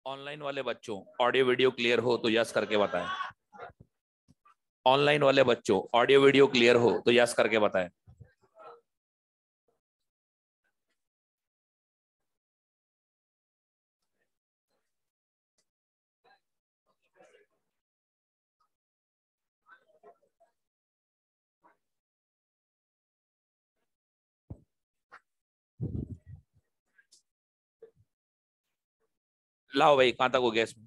Online वाले बच्चों audio video clear हो तो यस करके बताएं। ऑनलाइन वाले बच्चों ऑडियो वीडियो क्लियर हो तो यस करके बताएं। लाओ भाई, कहां तक हो गया इसमें?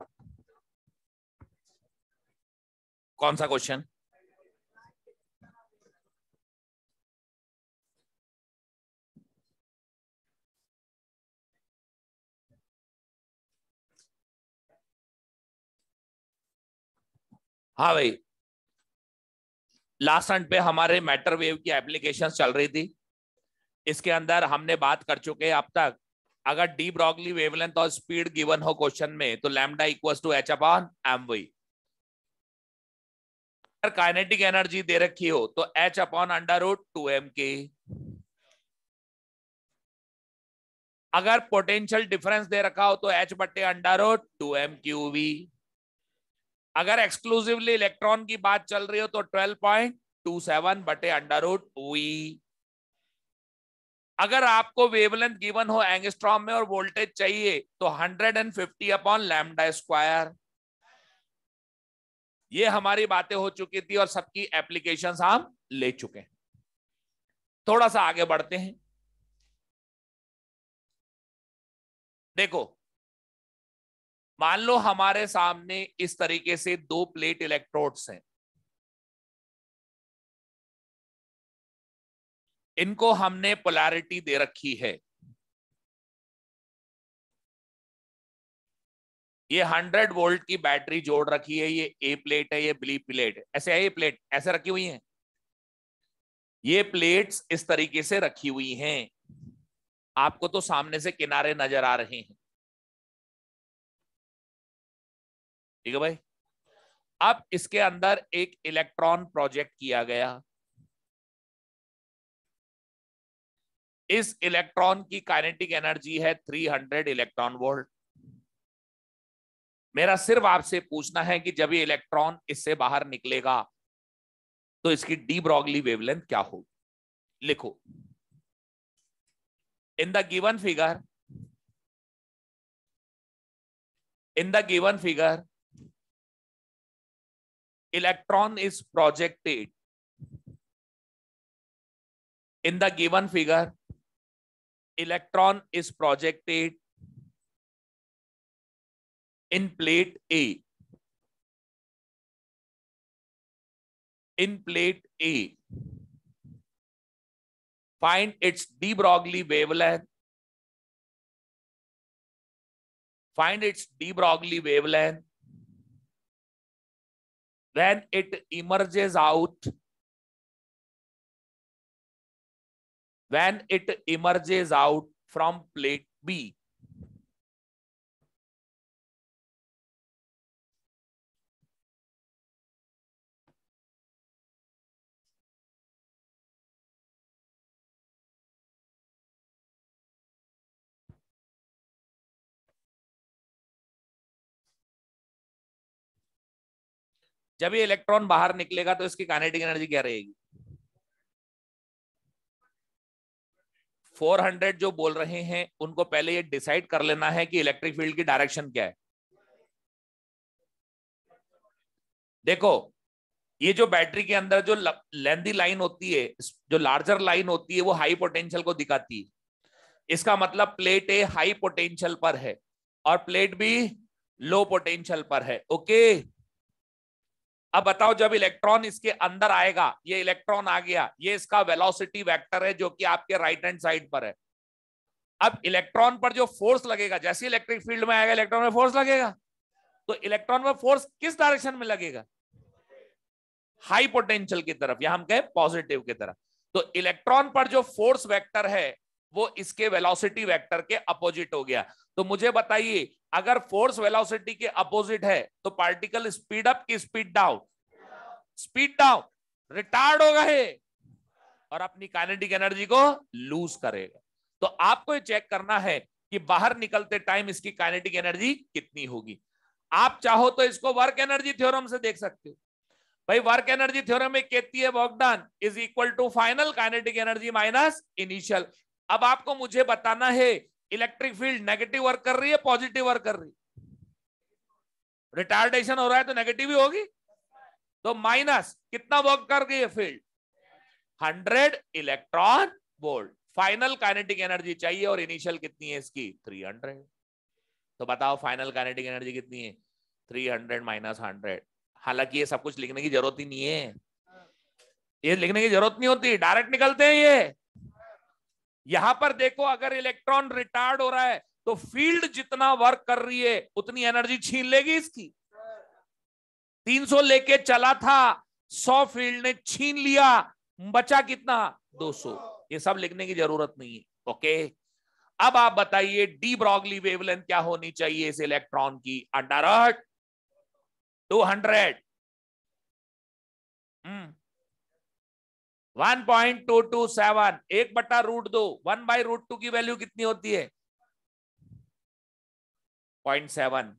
कौन सा क्वेश्चन? हाँ भाई, लास्ट टाइम पे हमारे मैटर वेव की एप्लीकेशन चल रही थी। इसके अंदर हमने बात कर चुके हैं अब तक। अगर डी ब्रॉगली वेवलेंथ और स्पीड गिवन हो क्वेश्चन में तो lambda equals to H upon M V. अगर काइनेटिक एनर्जी दे रखी हो तो H upon under root 2m के। अगर पोटेंशियल डिफरेंस दे रखा हो तो एच बटे under root 2m Q V. अगर एक्सक्लूसिवली इलेक्ट्रॉन की बात चल रही हो तो 12.27 बटे अंडर रूट वी। अगर आपको वेवलेंथ गिवन हो एंगस्ट्रॉम में और वोल्टेज चाहिए तो 150 अपॉन लैम्डा स्क्वायर। ये हमारी बातें हो चुकी थी और सबकी एप्लीकेशंस हम ले चुके हैं। थोड़ा सा आगे बढ़ते हैं। देखो, मान लो हमारे सामने इस तरीके से दो प्लेट इलेक्ट्रोड्स हैं। इनको हमने पोलैरिटी दे रखी है। ये 100 वोल्ट की बैटरी जोड़ रखी है। ये ए प्लेट है, ये बी प्लेट है। ऐसे है, ये प्लेट ऐसे रखी हुई है। ये प्लेट्स इस तरीके से रखी हुई हैं। आपको तो सामने से किनारे नजर आ रहे हैं। ठीक है भाई। अब इसके अंदर एक इलेक्ट्रॉन प्रोजेक्ट किया गया। इस इलेक्ट्रॉन की काइनेटिक एनर्जी है 300 इलेक्ट्रॉन वोल्ट। मेरा सिर्फ आपसे पूछना है कि जब ये इलेक्ट्रॉन इससे बाहर निकलेगा तो इसकी डी ब्रॉगली वेवलेंथ क्या होगी। लिखो, in the given figure, in the given figure electron is projected, in the given figure electron is projected in plate A, in plate A. Find its de Broglie wavelength, find its de Broglie wavelength when it emerges out, when it emerges out from plate B. जब ये electron बाहर निकलेगा तो इसकी kinetic energy क्या रहेगी? 400 जो बोल रहे हैं उनको पहले ये डिसाइड कर लेना है कि इलेक्ट्रिक फील्ड की डायरेक्शन क्या है। देखो, ये जो बैटरी के अंदर जो लेंथी लाइन होती है, जो लार्जर लाइन होती है, वो हाई पोटेंशियल को दिखाती है। इसका मतलब प्लेट ए हाई पोटेंशियल पर है और प्लेट बी लो पोटेंशियल पर है। ओके, अब बताओ, जब इलेक्ट्रॉन इसके अंदर आएगा, ये इलेक्ट्रॉन आ गया, ये इसका वेलोसिटी वेक्टर है जो कि आपके राइट हैंड साइड पर है। अब इलेक्ट्रॉन पर जो फोर्स लगेगा, जैसे इलेक्ट्रिक फील्ड में आएगा इलेक्ट्रॉन में फोर्स लगेगा, तो इलेक्ट्रॉन में फोर्स किस डायरेक्शन में लगेगा? हाई पोटेंशियल की तरफ, या हम कहें पॉजिटिव की तरफ। तो इलेक्ट्रॉन पर जो फोर्स वेक्टर है वो इसके वेलोसिटी वेक्टर के अपोजिट हो गया। तो मुझे बताइए, अगर फोर्स वेलोसिटी के अपोजिट है तो पार्टिकल स्पीड अप की speed down? Speed down, retard होगा है और अपनी काइनेटिक एनर्जी को लूज करेगा। तो आपको ये चेक करना है कि बाहर निकलते टाइम इसकी काइनेटिक एनर्जी कितनी होगी। आप चाहो तो इसको वर्क एनर्जी थ्योरम से देख सकते हो। भाई वर्क एनर्जी थ्योरम में कहती है work done is equal to final kinetic energy minus initial. अब आपको मुझे बताना है इलेक्ट्रिक फील्ड नेगेटिव वर्क कर रही है पॉजिटिव वर्क कर रही है? रिटार्डेशन हो रहा है तो नेगेटिव ही होगी। तो माइनस कितना वर्क कर गई है field? 100 electron volt. Final kinetic energy चाहिए और इनिशियल कितनी है इसकी? 300। तो बताओ फाइनल काइनेटिक एनर्जी कितनी है? 300 माइनस 100। हालांकि ये सब कुछ लिखने की जरूरत ही नहीं है, ये लिखने की जरूरत नहीं होती, डायरेक्ट निकलते हैं ये। यहां पर देखो अगर इलेक्ट्रॉन रिटार्ड हो रहा है तो फील्ड जितना वर्क कर रही है उतनी एनर्जी छीन लेगी इसकी। 300 लेके चला था, 100 फील्ड ने छीन लिया, बचा कितना? 200। ये सब लिखने की जरूरत नहीं है। ओके, अब आप बताइए डी ब्रॉगली वेवलेंथ क्या होनी चाहिए इस इलेक्ट्रॉन की? अंडर 200। 1.227 1/√2। 1/√2 की वैल्यू कितनी होती है? 0.7।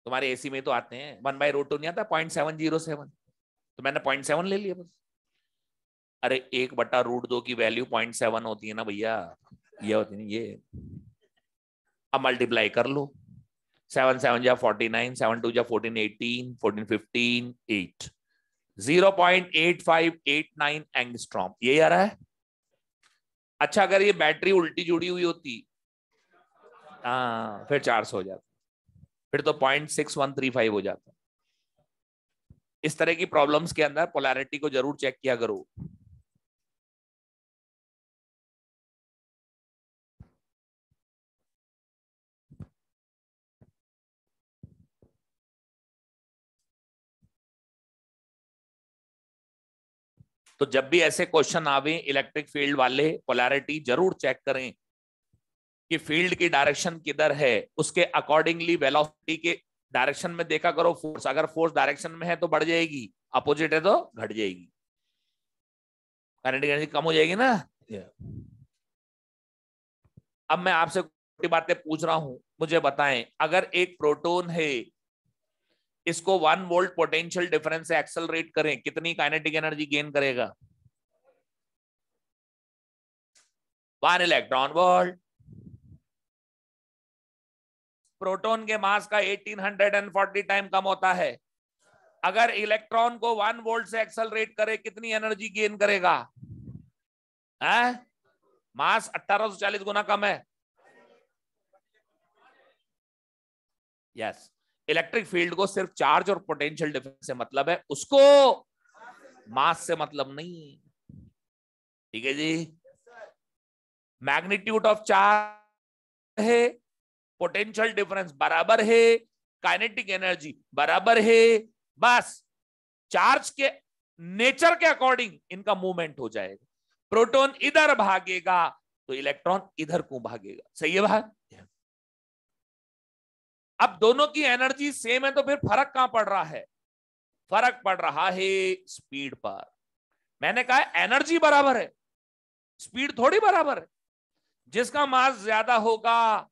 तुम्हारे एसी में तो आते हैं 1/√2 नहीं आता, 0.707। तो मैंने 0.7 ले लिया बस। अरे 1/√2 की वैल्यू 0.7 होती है ना भैया, ये होती है ये। अब मल्टीप्लाई कर लो, 7 7 जा 49, 7 2 जा 14 18 14 15 8, 0.8589 एंगस्ट्रॉम। ये आ रहा है। अच्छा अगर ये बैटरी उल्टी जुड़ी हुई होती फिर 400 हो जाता, फिर तो 0.6135 हो जाता। इस तरह की प्रॉब्लम्स के अंदर पोलैरिटी को जरूर चेक किया करो। तो जब भी ऐसे क्वेश्चन आवे इलेक्ट्रिक फील्ड वाले, पोलैरिटी जरूर चेक करें कि फील्ड की डायरेक्शन किधर है, उसके अकॉर्डिंगली वेलोसिटी के डायरेक्शन में देखा करो फोर्स। अगर फोर्स डायरेक्शन में है तो बढ़ जाएगी, अपोजिट है तो घट जाएगी, काइनेटिक एनर्जी कम हो जाएगी ना। अब मैं आपसे छोटी बातें पूछ रहा हूं, मुझे बताएं अगर एक प्रोटॉन है, इसको 1 वोल्ट पोटेंशियल डिफरेंस से एक्सेलरेट करें, कितनी काइनेटिक एनर्जी गेन करेगा? 1 इलेक्ट्रॉन वोल्ट। प्रोटॉन के मास का 1840 टाइम कम होता है। अगर इलेक्ट्रॉन को 1 वोल्ट से एक्सेलरेट करे कितनी एनर्जी गेन करेगा? मास 1840 गुना कम है। यस, इलेक्ट्रिक फील्ड को सिर्फ चार्ज और पोटेंशियल डिफरेंस से मतलब है, उसको मास से मतलब नहीं। ठीक है जी। मैग्नीट्यूड ऑफ चार्ज है, पोटेंशियल डिफरेंस बराबर है, काइनेटिक एनर्जी बराबर है, बस चार्ज के नेचर के अकॉर्डिंग इनका मूवमेंट हो जाएगा। प्रोटॉन इधर भागेगा तो इलेक्ट्रॉन इधर को भागेगा। सही है बात? अब दोनों की एनर्जी सेम है तो फिर फर्क कहां पड़ रहा है? फर्क पड़ रहा है स्पीड पर। मैंने कहा एनर्जी बराबर है, स्पीड थोड़ी बराबर है। जिसका मास ज्यादा होगा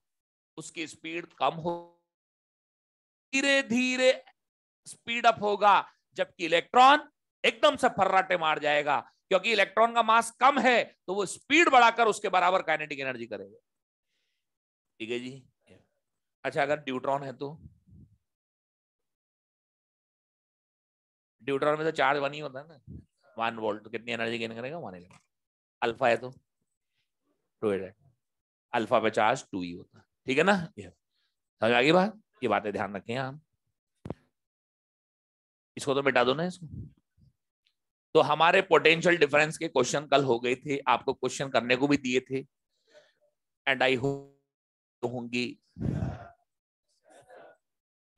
उसकी स्पीड कम हो, धीरे धीरे स्पीड अप होगा, जबकि इलेक्ट्रॉन एकदम से फर्राटे मार जाएगा, क्योंकि इलेक्ट्रॉन का मास कम है तो वो स्पीड बढ़ाकर उसके बराबर काइनेटिक एनर्जी करेगा। ठीक है जी। अच्छा अगर न्यूट्रॉन है तो न्यूट्रॉन में तो चार्ज 1 ही होता है ना, 1 वोल्ट, तो कितनी एनर्जी गेन करेगा? 1 इलेक्ट्रॉन। अल्फा है तो 2 इलेक्ट्रॉन, अल्फा पे चार्ज 2 ही होता है। ठीक है ना? समझ आ गई बात? ये बातें ध्यान रखें आप। इसको तो मिटा दो ना इसको। तो हमारे पोटेंशियल डिफरेंस के क्वेश्चन कल हो गए थे, आपको क्वेश्चन करने को भी दिए थे, एंड आई होंगी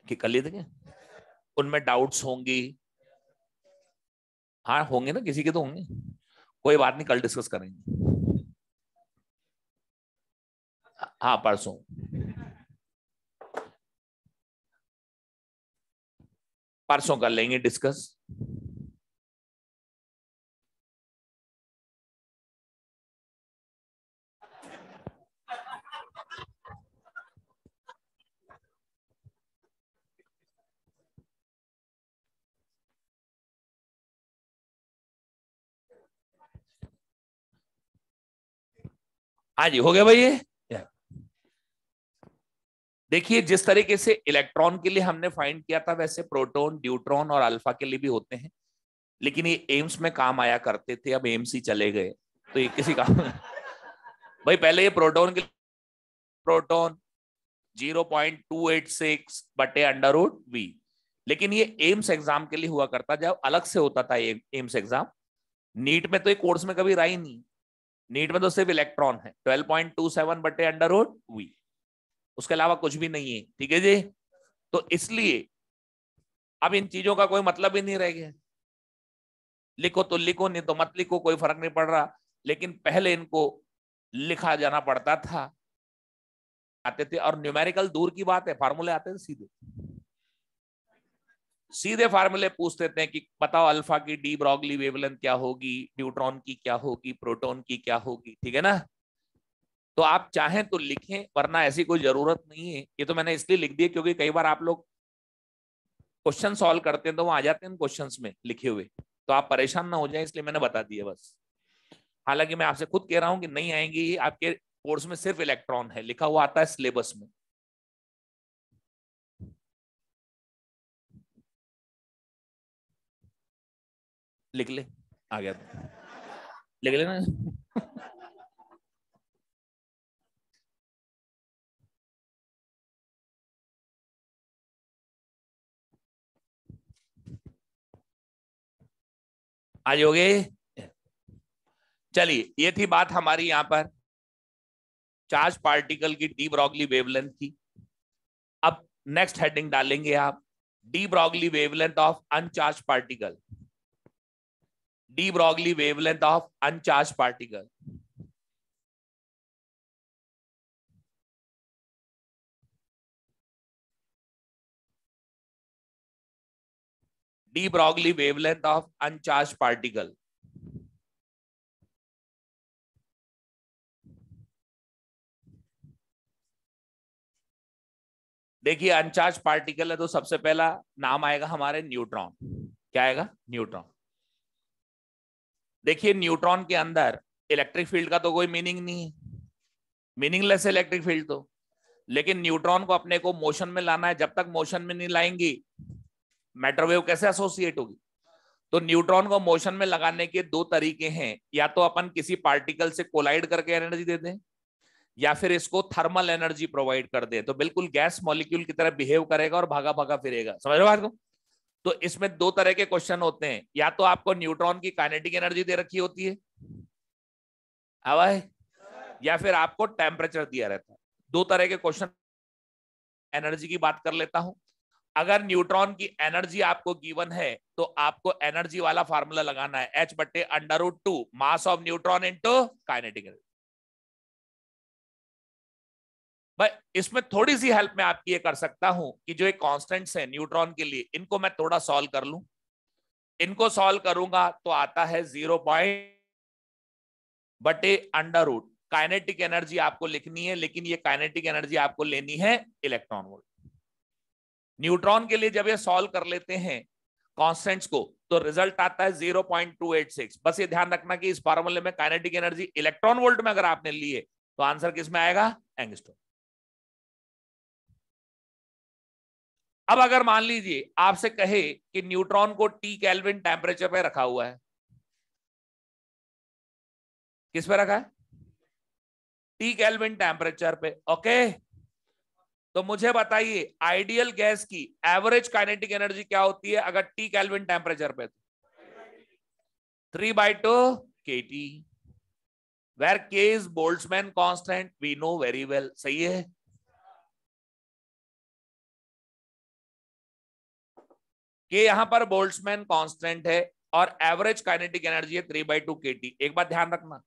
कि कर लिए थे क्या? उनमें डाउट्स होंगी। हाँ होंगे ना, किसी के तो होंगे। कोई बात नहीं, कल डिस्कस करेंगे। हाँ परसों। परसों कर लेंगे डिस्कस। हाँ जी, हो गया भाई ये। देखिए जिस तरीके से इलेक्ट्रॉन के लिए हमने फाइंड किया था, वैसे प्रोटॉन, न्यूट्रॉन और अल्फा के लिए भी होते हैं, लेकिन ये एम्स में काम आया करते थे, अब एम्स ही चले गए, तो ये किसी काम भाई पहले ये प्रोटॉन के, प्रोटॉन 0.286 बटे अंडर रूट वी, लेकिन ये एम्स एग्जाम के लिए हुआ करता, जब अलग से होता था एम्स एग्जाम। नीट में तो ये कोर्स में कभी रहा ही नहीं, नीट में तो सिर्फ इलेक्ट्रॉन है, 12.27 बटे अंडर रूट वी, उसके अलावा कुछ भी नहीं है, ठीक है जी। तो इसलिए अब इन चीजों का कोई मतलब ही नहीं रह गया, लिखो तो लिखो, नहीं तो मत लिखो, कोई फर्क नहीं पड़ रहा, लेकिन पहले इनको लिखा जाना पड़ता था, आते थे, और न्यूमेरिकल दूर की बात है, फार्मूले आते थे सीधे, सीधे फार्मूले पूछ लेते हैं कि बताओ अल्फा की डी ब्रॉगली वेवलेंथ क्या होगी, न्यूट्रॉन की क्या होगी, प्रोटॉन की क्या होगी, ठीक है ना। तो आप चाहें तो लिखें, वरना ऐसी कोई जरूरत नहीं है, ये तो मैंने इसलिए लिख दिया क्योंकि कई बार आप लोग क्वेश्चन सॉल्व करते हैं तो वो आ जाते हैं क्वेश्चंस में लिखे हुए, तो आप परेशान ना हो जाए, इसलिए मैंने बता दिया बस। हालांकि मैं आपसे खुद कह रहा हूं कि नहीं आएंगी, आपके कोर्स में सिर्फ इलेक्ट्रॉन है, लिखा हुआ आता है सिलेबस में। लिख ले, आ गया तो लिख लेना आज हो गए। चलिए ये थी बात हमारी यहां पर चार्ज पार्टिकल की डी ब्रॉगली वेवलेंथ की। अब नेक्स्ट हेडिंग डालेंगे आप, D Broglie wavelength of अनचार्ज particle, D Broglie wavelength of अनचार्ज particle. D Broglie wavelength of अनचार्ज particle. देखिए अनचार्ज पार्टिकल है तो सबसे पहला नाम आएगा हमारे न्यूट्रॉन। क्या आएगा? न्यूट्रॉन। देखिए न्यूट्रॉन के अंदर इलेक्ट्रिक फील्ड का तो कोई मीनिंग नहीं है, मीनिंगलेस है इलेक्ट्रिक फील्ड तो, लेकिन न्यूट्रॉन को अपने को मोशन में लाना है, जब तक मोशन में नहीं लाएंगी मैटर वेव कैसे एसोसिएट होगी। तो न्यूट्रॉन को मोशन में लगाने के दो तरीके हैं, या तो अपन किसी पार्टिकल से कोलाइड करके एनर्जी दे दें, या फिर इसको थर्मल एनर्जी प्रोवाइड कर दे, तो बिल्कुल गैस मॉलिक्यूल की तरह बिहेव करेगा और भागा भागा फिरेगा। समझ रहे हो बात को? तो इसमें दो तरह के क्वेश्चन होते हैं, या तो आपको न्यूट्रॉन की काइनेटिक एनर्जी दे रखी होती है, हवा है, या फिर आपको टेम्परेचर दिया रहता है। दो तरह के क्वेश्चन। एनर्जी की बात कर लेता हूं। अगर न्यूट्रॉन की एनर्जी आपको गिवन है तो आपको एनर्जी वाला फार्मूला लगाना है, एच बटे under root 2 mass of neutron into kinetic energy. भाई इसमें थोड़ी सी हेल्प मैं आपकी ये कर सकता हूं कि जो एक कांस्टेंट्स है न्यूट्रॉन के लिए, इनको मैं थोड़ा सॉल्व कर लूं। इनको सॉल्व करूंगा तो आता है 0 बटे अंडर रूट। काइनेटिक एनर्जी आपको लिखनी है, लेकिन ये काइनेटिक एनर्जी आपको लेनी है इलेक्ट्रॉन वोल्ट। न्यूट्रॉन के लिए जब ये सॉल्व कर लेते हैं कांस्टेंट्स को, तो रिजल्ट आता है 0.286। बस ये ध्यान रखना कि इस फार्मूले में काइनेटिक एनर्जी इलेक्ट्रॉन वोल्ट में अगर आपने ली है तो आंसर किस में आएगा? एंगस्ट्रॉम। अब अगर मान लीजिए आपसे कहे कि न्यूट्रॉन को टी केल्विन टेम्परेचर पे रखा हुआ है, किस पे रखा है? टी केल्विन टेम्परेचर पे, ओके। तो मुझे बताइए आइडियल गैस की एवरेज काइनेटिक एनर्जी क्या होती है अगर टी केल्विन टेम्परेचर पे? 3/2 kT, where K is Boltzmann constant, we know very well. सही है। के यहां पर बोल्ट्जमैन कांस्टेंट है और एवरेज काइनेटिक एनर्जी है 3/2 kT। एक बात ध्यान रखना,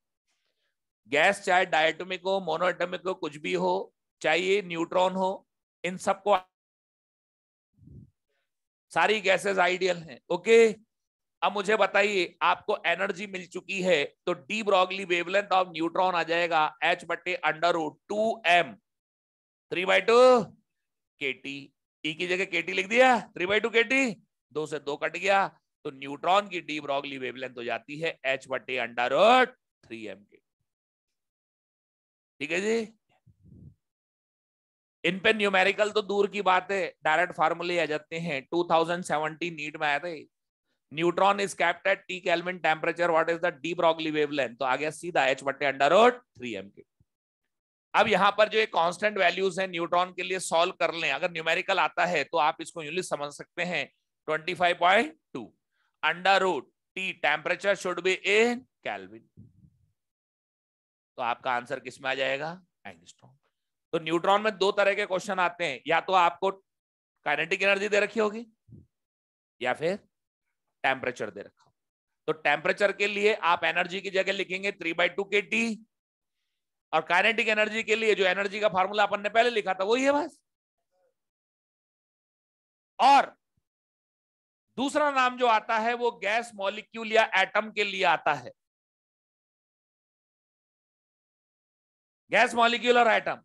गैस चाहे डायटोमिक हो, मोनोएटॉमिक हो, कुछ भी हो, चाहे न्यूट्रॉन हो, इन सबको सारी गैसेस आइडियल हैं, ओके। अब मुझे बताइए आपको एनर्जी मिल चुकी है, तो de Broglie wavelength of neutron आ जाएगा एच बटे अंडर रूट 2m 3/2 kT। ई की जगह kT लिख दिया, 3/2 kT, 2 से 2 कट गया, तो न्यूट्रॉन की डी ब्रॉगली वेवलेंथ हो जाती है एच बटे अंडर रूट 3m के। ठीक है जी। इन पे न्यूमेरिकल तो दूर की बात है, डायरेक्ट फार्मूले आ जाते हैं। 2017 नीट में आए थे। Neutron is kept at T kelvin temperature, what is the de Broglie wavelength, तो आ गया सीधा h/√3m3। अब यहां पर जो ये कांस्टेंट वैल्यूज हैं न्यूट्रॉन के लिए सॉल्व कर लें, अगर न्यूमेरिकल आता है तो आप इसको यूं समझ सकते हैं 25.2 √T temperature should be in kelvin, तो आपका आंसर किस में आ जाएगा, एंगस्ट्रॉम। तो न्यूट्रॉन में दो तरह के क्वेश्चन आते हैं, या तो आपको काइनेटिक एनर्जी दे रखी होगी या फिर टेम्परेचर दे रखा हो। तो टेम्परेचर के लिए आप एनर्जी की जगह लिखेंगे 3/2 kT, और काइनेटिक एनर्जी के लिए जो एनर्जी का फार्मूला अपन ने पहले लिखा था वही है बस। और दूसरा नाम जो आता है वो गैस मॉलिक्यूल या एटम के लिए आता है। गैस मॉलिक्यूल और एटम,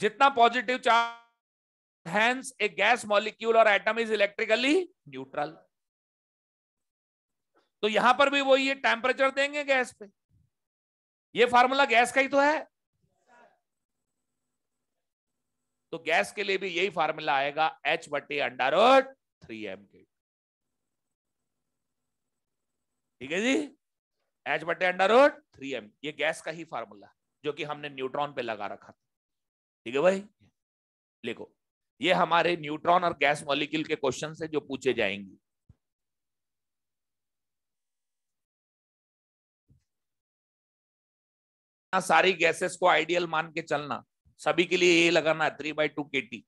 जितना positive charge, hence A gas molecule और एटम इज इलेक्ट्रिकली न्यूट्रल। तो यहां पर भी वही है, टेम्परेचर देंगे गैस पे, ये फार्मूला गैस का ही तो है, तो गैस के लिए भी यही फार्मूला आएगा h/√3m। ठीक है जी, h/√3m, ये गैस का ही फार्मूला जो कि हमने न्यूट्रॉन पे लगा रखा था। ठीक है भाई, लिखो, ये हमारे न्यूट्रॉन और गैस मॉलिक्यूल के क्वेश्चन से जो पूछे जाएंगे। सारी गैसेस को आइडियल मान के चलना, सभी के लिए ये लगाना 3/2 kT।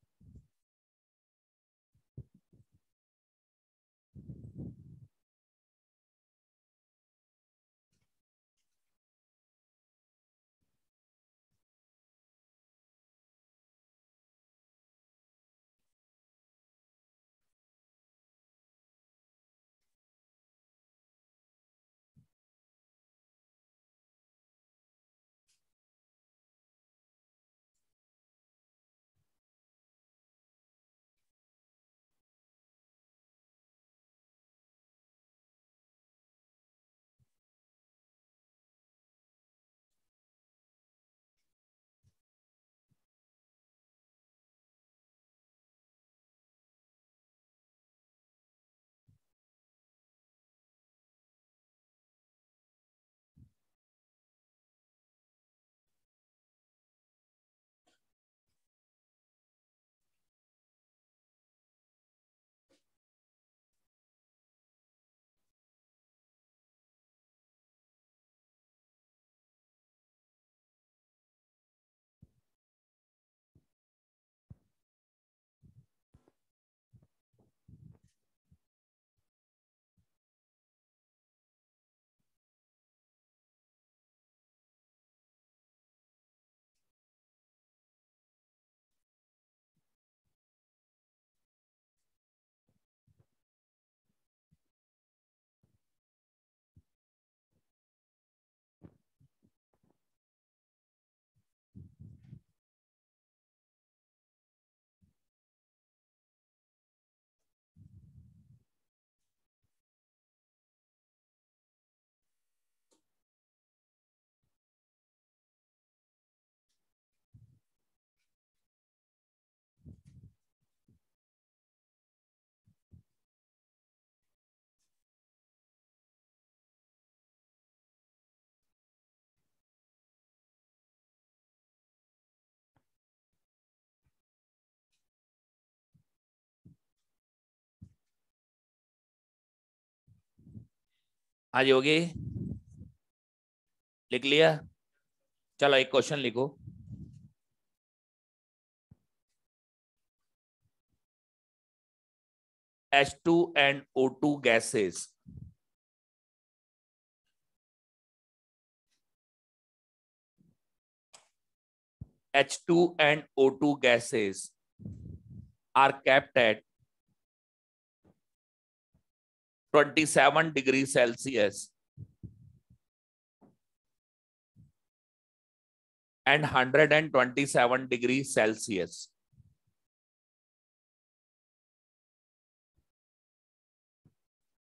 आज होगी, लिख लिया, चलो एक क्वेश्चन लिखो। H2 and O2 gases H2 and O2 gases are kept at 27 degrees Celsius and 127 degrees Celsius.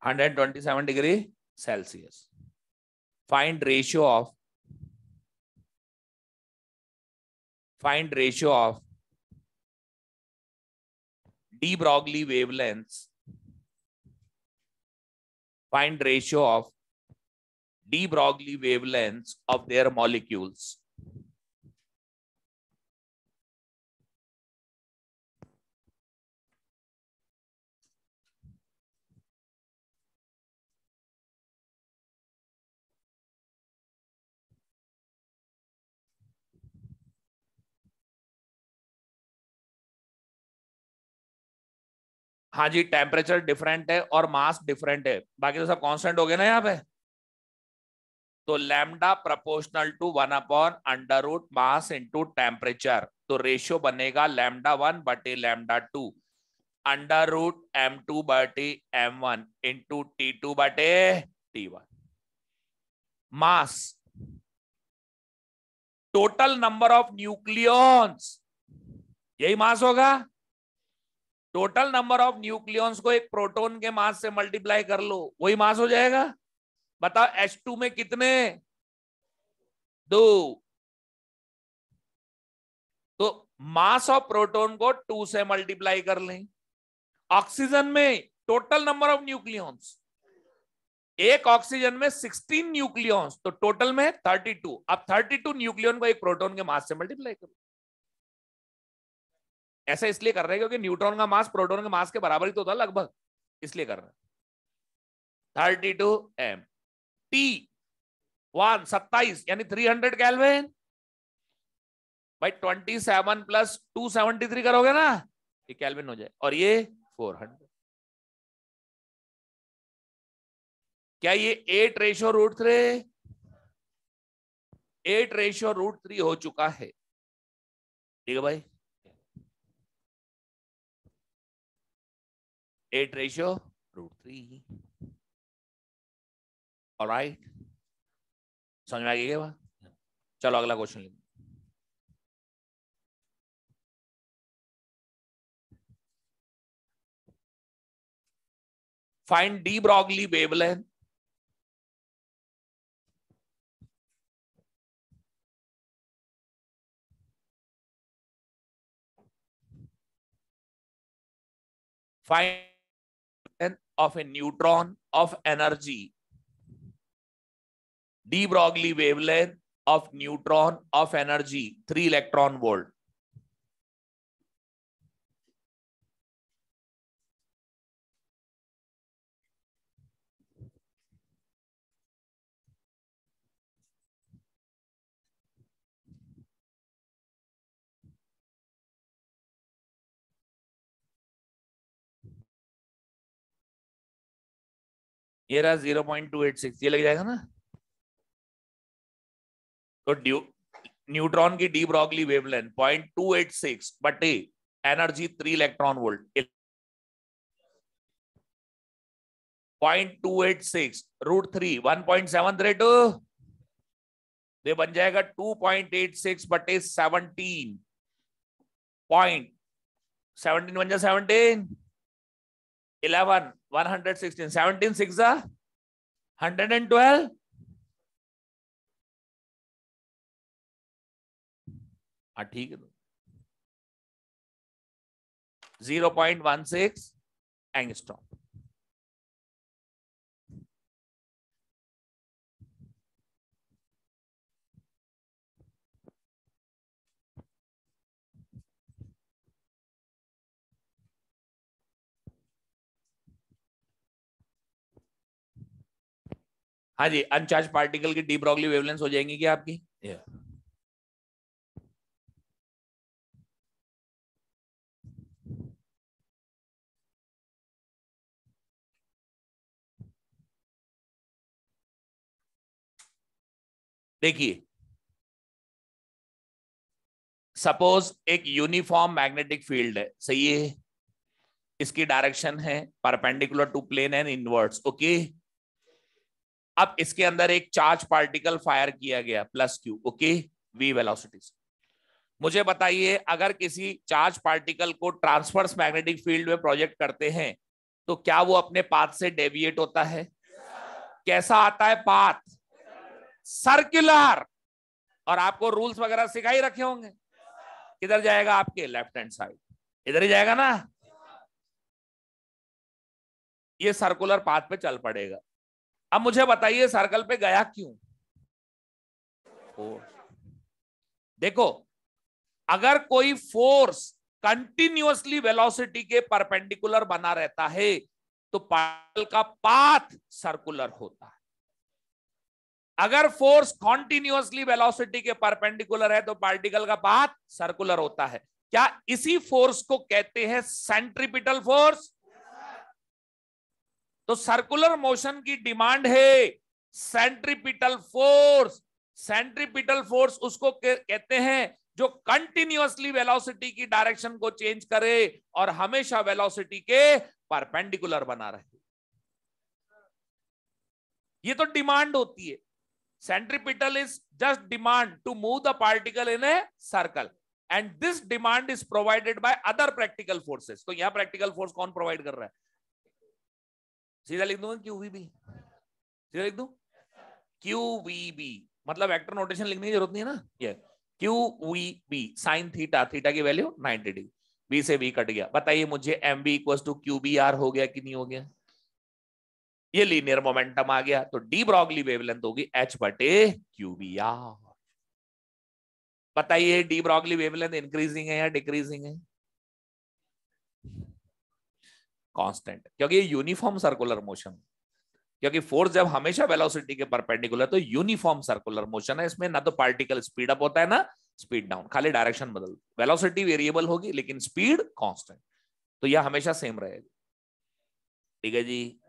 127 degree Celsius. Find ratio of find ratio of de Broglie wavelengths. Find ratio of de Broglie wavelengths of their molecules. हाँ जी, temperature different है और मास different है, बाकी तो सब constant हो गए ना यहाँ पे। तो lambda proportional to 1/√, mass into temperature, तो रेशियो बनेगा λ1 बटे λ2 √m2 बटे m1 इंटू T2 बटे T1। Mass, total number of nucleons, यही मास होगा। टोटल नंबर ऑफ न्यूक्लियॉन्स को एक प्रोटॉन के मास से मल्टीप्लाई कर लो, वही मास हो जाएगा। बताओ H2 में कितने, 2, तो मास ऑफ प्रोटॉन को 2 से मल्टीप्लाई कर लें। ऑक्सीजन में टोटल नंबर ऑफ न्यूक्लियॉन्स, एक ऑक्सीजन में 16 न्यूक्लियॉन्स, तो टोटल में 32। अब 32 न्यूक्लियॉन को एक प्रोटॉन के मास से मल्टीप्लाई करो। ऐसा इसलिए कर रहे हैं क्योंकि न्यूट्रॉन का मास प्रोटॉन के मास के बराबर ही तो था लगभग, इसलिए कर रहे हैं। 32 m T1 27 यानी 300 केल्विन भाई। 27 प्लस 273 करोगे ना, ये केल्विन हो जाए, और ये 400। क्या ये 8/√3? 8/√3 हो चुका है, ठीक है भाई। 8/√3। ऑलराइट, समझ में आ गई बात? चलो अगला क्वेश्चन लेंगे। Find de Broglie wavelength of a neutron of energy, de Broglie wavelength of neutron of energy 3 electron volt। ये रहा 0.286, ये लग जाएगा ना। तो न्यूट्रॉन की डी ब्रॉगली वेवलेंथ 0.286 बटे एनर्जी 3 इलेक्ट्रॉन वोल्ट, 0.286 √3 1.732, ये बन जाएगा 2.86 बटे 17 पॉइंट 17 बन जाए 17 11 116 17 6 112। हाँ ठीक है, 0.16 एंगस्ट्रॉम। हाँ जी, अनचार्ज पार्टिकल की डी ब्रॉगली वेवलेंथ हो जाएंगी क्या आपकी? देखिए, सपोज एक यूनिफॉर्म मैग्नेटिक फील्ड है, सही है, इसकी डायरेक्शन है perpendicular to plane and inwards, okay. अब इसके अंदर एक चार्ज पार्टिकल फायर किया गया +q, ओके, v वेलोसिटी। मुझे बताइए, अगर किसी चार्ज पार्टिकल को ट्रांसवर्स मैग्नेटिक फील्ड में प्रोजेक्ट करते हैं तो क्या वो अपने पाथ से डेविएट होता है? कैसा आता है पाथ? सर्कुलर। और आपको रूल्स वगैरह सिखा ही रखे होंगे। किधर जाएगा? आपके लेफ्ट हैंड साइड, इधर ही जाएगा ना। ये सर्कुलर पाथ पे चल पड़ेगा। अब मुझे बताइए सर्कल पे गया क्यों? फोर्स। देखो, अगर कोई फोर्स कंटिन्यूअसली वेलोसिटी के परपेंडिकुलर बना रहता है तो पार्टिकल का पाथ सर्कुलर होता है। अगर फोर्स कॉन्टिन्यूअसली वेलोसिटी के परपेंडिकुलर है तो पार्टिकल का पाथ सर्कुलर होता है। क्या इसी फोर्स को कहते हैं सेंट्रीपिटल फोर्स? तो सर्कुलर मोशन की डिमांड है सेंट्रीपिटल फोर्स। सेंट्रीपिटल फोर्स उसको कहते हैं जो कंटिन्यूअसली वेलोसिटी की डायरेक्शन को चेंज करे और हमेशा वेलोसिटी के परपेंडिकुलर बना रहे। ये तो डिमांड होती है। Centripetal is just demand to move the particle in a circle and this demand is provided by other practical forces. तो यहां practical force कौन प्रोवाइड कर रहा है? सीधा लिख दूंगा QVB, सीधा लिख दूं QVB, मतलब वेक्टर नोटेशन लिखने की जरूरत नहीं है ना। ये QVB साइन थीटा, थीटा की वैल्यू 90 डिग्री, बी से बी कट गया। बताइए मुझे MV इक्वल टू QBR हो गया कि नहीं हो गया? ये लीनियर मोमेंटम आ गया तो डी ब्रॉगली वेवलेंथ होगी H बटे QBR। बताइए डी ब्रॉगली वेवलेंथ इंक्रीजिंग है या डिक्रीजिंग है? कांस्टेंट, क्योंकि ये यूनिफॉर्म सर्कुलर मोशन, क्योंकि फोर्स जब हमेशा वेलोसिटी के परपेंडिकुलर तो यूनिफॉर्म सर्कुलर मोशन है। इसमें ना तो पार्टिकल स्पीड अप होता है ना स्पीड डाउन, खाली डायरेक्शन बदल, वेलोसिटी वेरिएबल होगी लेकिन स्पीड कांस्टेंट, तो यह हमेशा सेम रहेगा। ठीक है जी।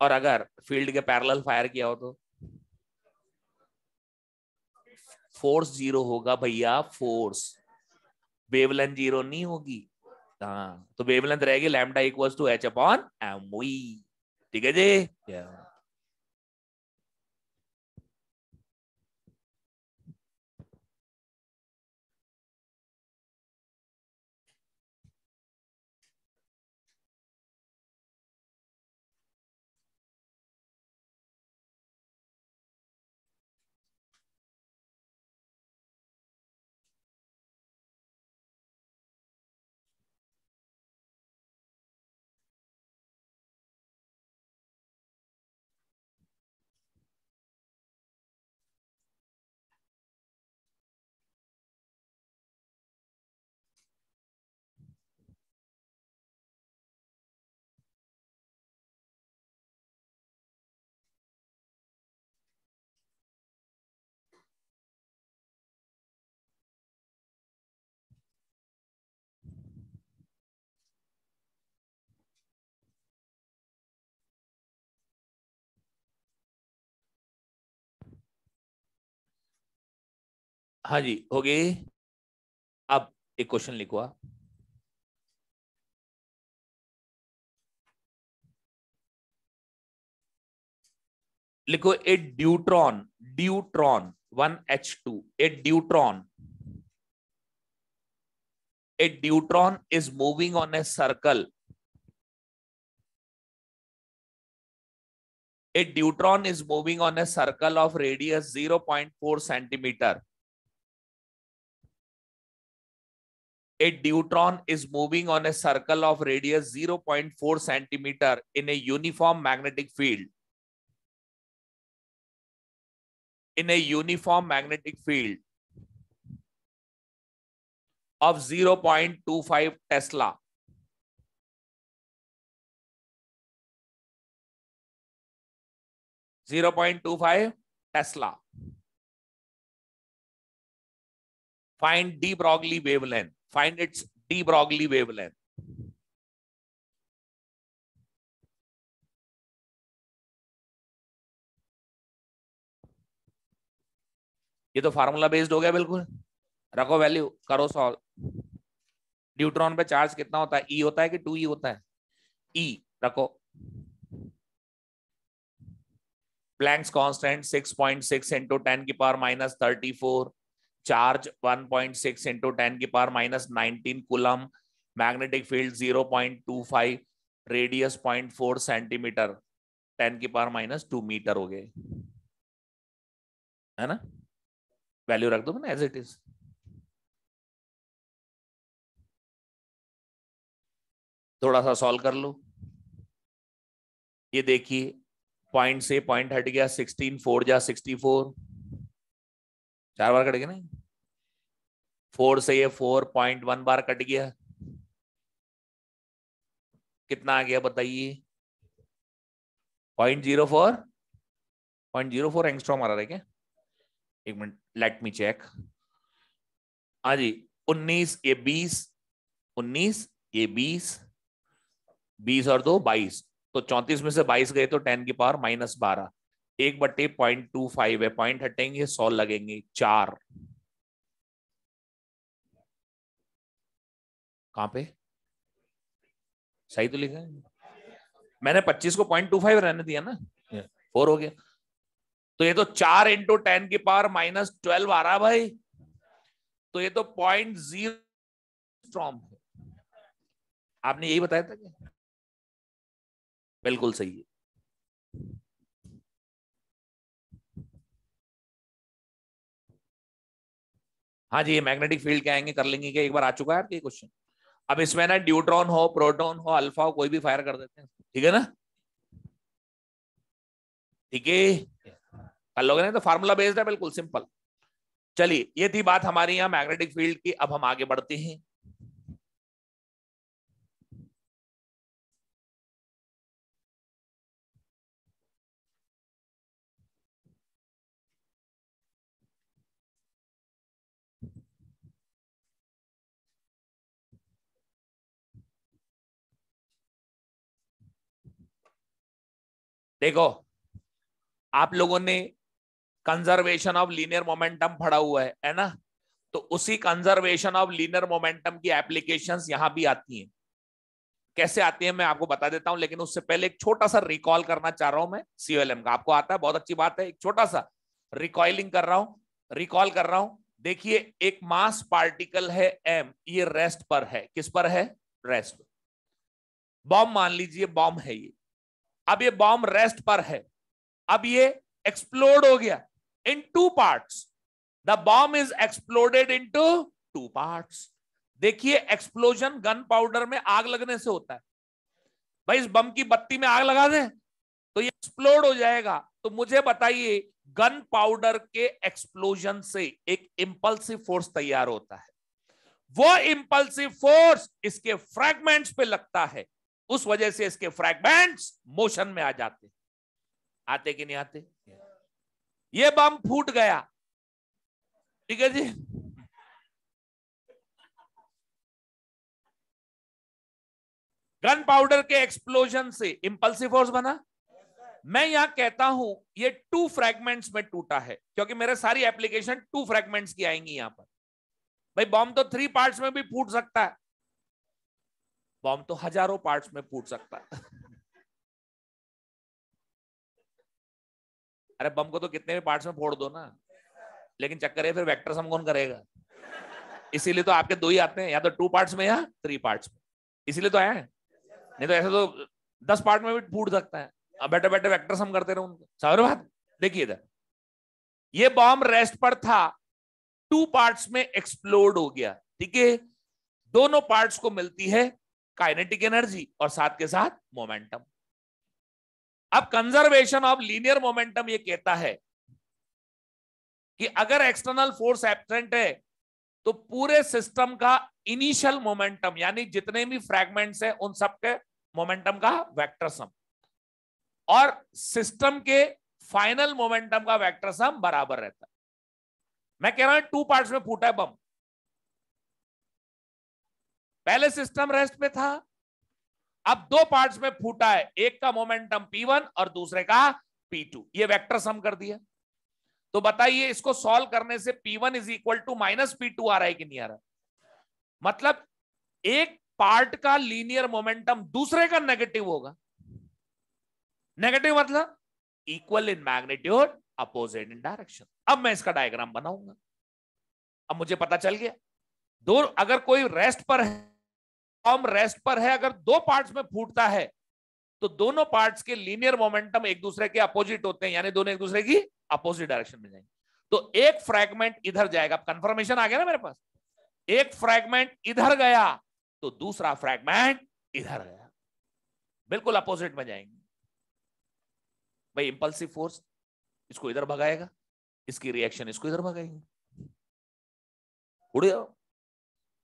और अगर फील्ड के पैरेलल फायर किया हो तो फोर्स जीरो होगा भैया, फोर्स, वेवलेंथ जीरो नहीं होगी। हाँ, तो वेवलेंथ रहेगी लैम्डा इक्वल्स टू H अपॉन mv। ठीक है जी। हाँ जी, हो गई। अब एक क्वेश्चन लिखो आप। लिखो a deuteron, deuteron 1H2, a deuteron is moving on a circle. A deuteron is moving on a circle of radius 0.4 centimeter. A deuteron is moving on a circle of radius 0.4 centimeter in a uniform magnetic field. In a uniform magnetic field of 0.25 Tesla. Tesla. Find de Broglie wavelength. Find its de Broglie wavelength. ये तो formula based हो गया बिल्कुल। रखो value, करो solve. Neutron पे charge कितना होता है? ई होता है कि 2E होता है? ई रखो। प्लैंक्स कांस्टेंट 6.6 इंटू 10 की पावर माइनस 34, चार्ज 1.6 इंटू 10 की power minus 19 coulomb, magnetic field 0.25, radius 0.4 centimetre, 10 की पावर माइनस 2 मीटर हो गए, है ना? वैल्यू रख दो ना एज इट इज। थोड़ा सा सॉल्व कर लो। ये देखिए पॉइंट से पॉइंट हट गया, 16 4 जा 64, 4 बार कट गया ना। 4 से ये 4.1 बार कट गया, कितना आ गया बताइए? 0.04, 0.04 एंगस्ट्रॉम आ रहा है क्या? एक मिनट, लेट मी चेक। हाँ जी, 19 ये 20, 19 ये 20, 20 और 2 22, तो 34 में से 22 गए तो 10 की पावर -12, 1/0.25 है। पॉइंट हटेंगे 100 लगेंगे, 4 कहां पे सही तो लिखा है मैंने? 25 को 0.25 रहने दिया ना, 4 हो गया। तो ये तो 4 इंटू 10 की पावर -12 आ रहा भाई, तो ये तो 0.0 स्ट्रॉम है। आपने यही बताया था क्या? बिल्कुल सही है। हाँ जी, ये मैग्नेटिक फील्ड क्या आएंगे कर लेंगे क्या? एक बार आ चुका है आपके क्वेश्चन। अब इसमें ना न्यूट्रॉन हो, प्रोटॉन हो, अल्फा हो, कोई भी फायर कर देते हैं, ठीक है ना? ठीक है, कर लोगे ना? तो फार्मूला बेस्ड है, बिल्कुल सिंपल। चलिए, ये थी बात हमारी यहाँ मैग्नेटिक फील्ड की। अब हम आगे बढ़ते हैं। देखो, आप लोगों ने कंजर्वेशन ऑफ लीनियर मोमेंटम पढ़ा हुआ है ना? तो उसी कंजर्वेशन ऑफ लीनियर मोमेंटम की एप्लीकेशंस यहां भी आती हैं। कैसे आती है मैं आपको बता देता हूं, लेकिन उससे पहले एक छोटा सा रिकॉल करना चाह रहा हूं मैं। COLM का आपको आता है, बहुत अच्छी बात है। एक छोटा सा रिकॉइलिंग कर रहा हूं, रिकॉल कर रहा हूं। देखिए, एक मास पार्टिकल है m, ये रेस्ट पर है। किस पर है? रेस्ट पर। बॉम्ब मान लीजिए, बॉम्ब है ये। अब ये बॉम्ब रेस्ट पर है, अब ये एक्सप्लोड हो गया इन 2 parts. The bomb is exploded into 2 parts. देखिए, एक्सप्लोजन गन पाउडर में आग लगने से होता है। भाई, इस बम की बत्ती में आग लगा दें तो ये एक्सप्लोड हो जाएगा। तो मुझे बताइए, गन पाउडर के एक्सप्लोजन से एक इंपल्सिव फोर्स तैयार होता है। वो इंपल्सिव फोर्स इसके फ्रैगमेंट्स पे लगता है, उस वजह से इसके फ्रैगमेंट्स मोशन में आ जाते। आते कि नहीं आते? ये बम फूट गया, ठीक है जी। गन पाउडर के एक्सप्लोजन से इंपल्सिव फोर्स बना। मैं यहां कहता हूं ये 2 फ्रैगमेंट्स में टूटा है, क्योंकि मेरे सारी एप्लीकेशन 2 फ्रैगमेंट्स की आएंगी यहां पर। भाई, बॉम्ब तो 3 पार्ट्स में भी फूट सकता है, बॉम्ब तो हजारों पार्ट्स में फूट सकता है। अरे, बम को तो कितने भी पार्ट्स में फोड़ दो ना, लेकिन चक्कर है फिर वेक्टर सम कौन करेगा? इसीलिए तो आपके 2 ही आते हैं, या तो 2 पार्ट्स में या 3 पार्ट्स में। इसीलिए तो आया है, नहीं तो ऐसे तो 10 पार्ट में भी फूट सकता है। अब बैठे बैठे वेक्टर सम करते रहो उनको। समझ बात? देखिए इधर, ये बॉम्ब रेस्ट पर था, 2 पार्ट्स में एक्सप्लोड हो गया, ठीक है। दोनों पार्ट्स को मिलती है काइनेटिक एनर्जी और साथ के साथ मोमेंटम। अब कंजर्वेशन ऑफ लीनियर मोमेंटम ये कहता है कि अगर एक्सटर्नल फोर्स एब्सेंट है तो पूरे सिस्टम का इनिशियल मोमेंटम, यानी जितने भी फ्रैगमेंट्स हैं उन सबके मोमेंटम का वेक्टर सम, और सिस्टम के फाइनल मोमेंटम का वेक्टर सम बराबर रहता है। मैं कह रहा हूं 2 पार्ट्स में फूटा है बम। पहले सिस्टम रेस्ट पे था, अब 2 पार्ट्स में फूटा है, एक का मोमेंटम P1 और दूसरे का P2। ये वेक्टर सम कर दिया। तो बताइए, इसको सॉल्व करने से P1 is equal to -P2 आ रहा है कि नहीं आ रहा? मतलब एक पार्ट का लीनियर मोमेंटम दूसरे का नेगेटिव होगा। नेगेटिव मतलब equal in magnitude, opposite in direction. अब मैं इसका डायग्राम बनाऊंगा। अब मुझे पता चल गया, दो, अगर कोई रेस्ट पर है, बॉम्ब रेस्ट पर है, अगर 2 पार्ट्स में फूटता है तो दोनों पार्ट्स के लीनियर मोमेंटम एक दूसरे के अपोजिट होते हैं, यानी दोनों एक दूसरे की अपोजिट डायरेक्शन में जाएंगे। तो एक फ्रैगमेंट इधर जाएगा, कंफर्मेशन आ गया ना मेरे पास। एक फ्रैगमेंट इधर गया तो दूसरा फ्रैगमेंट इधर गया, बिल्कुल अपोजिट में जाएंगे। भाई इंपल्सिव फोर्स इसको इधर भगाएगा, इसकी रिएक्शन इसको इधर भगाएगी, उड़ जाओ।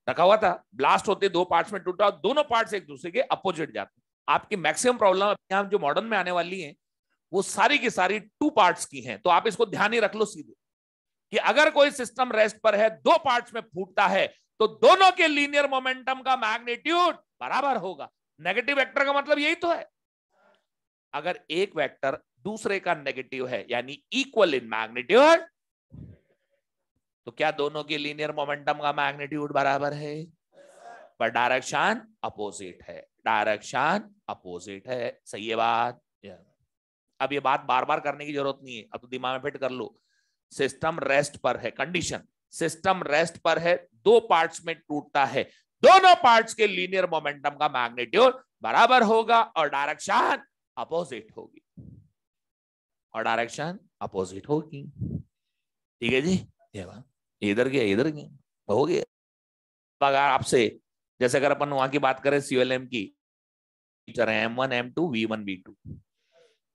रखा हुआ था, ब्लास्ट होते दो पार्ट्स में टूटा, दोनों पार्ट्स एक दूसरे के अपोजिट जाते। आपकी मैक्सिमम प्रॉब्लम यहां जो मॉडर्न में आने वाली है वो सारी की सारी टू पार्ट्स की हैं। तो आप इसको ध्यान ही रख लो सीधे कि अगर कोई सिस्टम रेस्ट पर है, दो पार्ट्स में फूटता है, तो दोनों के लीनियर मोमेंटम का मैग्नीट्यूड बराबर होगा। नेगेटिव वेक्टर का मतलब यही तो है। अगर एक वेक्टर दूसरे का नेगेटिव है यानी इक्वल इन मैग्नीट्यूड, तो क्या दोनों के लीनियर मोमेंटम का मैग्नीट्यूड बराबर है? पर डायरेक्शन अपोजिट है, डायरेक्शन अपोजिट है। सही है बात? अब ये बात बार बार करने की जरूरत नहीं है, अब तो दिमाग में फिट कर लो। सिस्टम रेस्ट पर है, कंडीशन सिस्टम रेस्ट पर है, दो पार्ट्स में टूटता है, दोनों पार्ट्स के लीनियर मोमेंटम का मैग्नीट्यूड बराबर होगा और डायरेक्शन अपोजिट होगी, और डायरेक्शन अपोजिट होगी। ठीक है जी, ये बात इधर गया इधर गया हो गया। अगर आपसे जैसे अगर अपन वहां की बात करें CLM की, M1 M2 V1 V2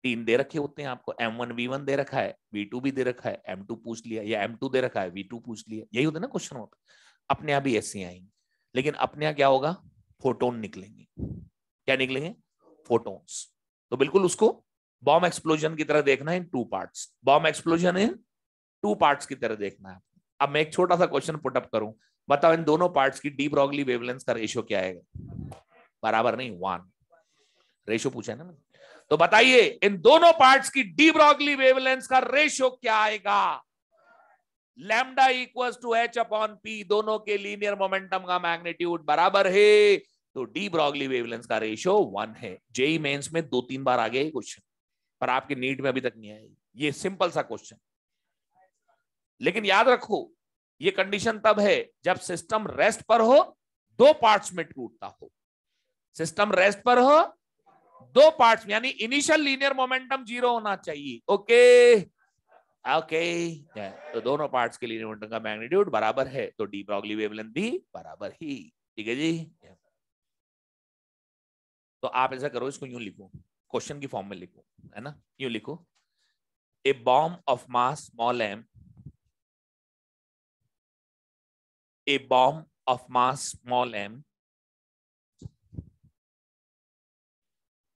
तीन दे रखे होते हैं आपको, M1 V1 दे रखा है, V2 भी दे रखा है, M2 पूछ लिया, या M2 दे रखा है, V2 पूछ लिया, यही होता है ना क्वेश्चन होता। अपने आप ही ऐसे आएंगे, लेकिन अपने यहाँ क्या होगा? फोटोन निकलेंगे। क्या निकलेंगे? फोटोन्स। तो बिल्कुल उसको बॉम्ब एक्सप्लोजन की तरह देखना है in two parts, bomb explosion in two parts की तरह देखना है। अब मैं एक छोटा सा क्वेश्चन पुटअप करूं, बताओ इन दोनों पार्ट्स की डी ब्रॉगली वेवलेंथ का रेशियो क्या आएगा? बराबर नहीं, 1 रेशियो पूछा है ना मैंने। तो बताइए इन दोनों पार्ट्स की डी ब्रॉगली वेवलेंथ का रेशियो क्या आएगा? लैम्डा इक्वल्स टू H अपॉन P, दोनों के लीनियर मोमेंटम का मैग्नीट्यूड बराबर है, तो डी ब्रॉगली वेवलेंथ का रेशियो 1 है। जेई मेंस में 2-3 बार आ गया ये क्वेश्चन, पर आपके नीट में अभी तक नहीं आया। ये सिंपल सा क्वेश्चन, लेकिन याद रखो ये कंडीशन तब है जब सिस्टम रेस्ट पर हो, दो पार्ट्स में टूटता हो। सिस्टम रेस्ट पर हो, दो पार्ट्स में, यानी इनिशियल लीनियर मोमेंटम 0 होना चाहिए। ओके ओके, तो दोनों पार्ट्स के लीनियर मोमेंटम का मैग्नीट्यूड बराबर है, तो डी ब्रॉगली वेवलेंथ भी बराबर ही। ठीक है जी। तो आप ऐसा करो, इसको यूं लिखो, क्वेश्चन की फॉर्म में लिखो, है ना, यूं लिखो, a bomb of mass small m, a bomb of mass small m,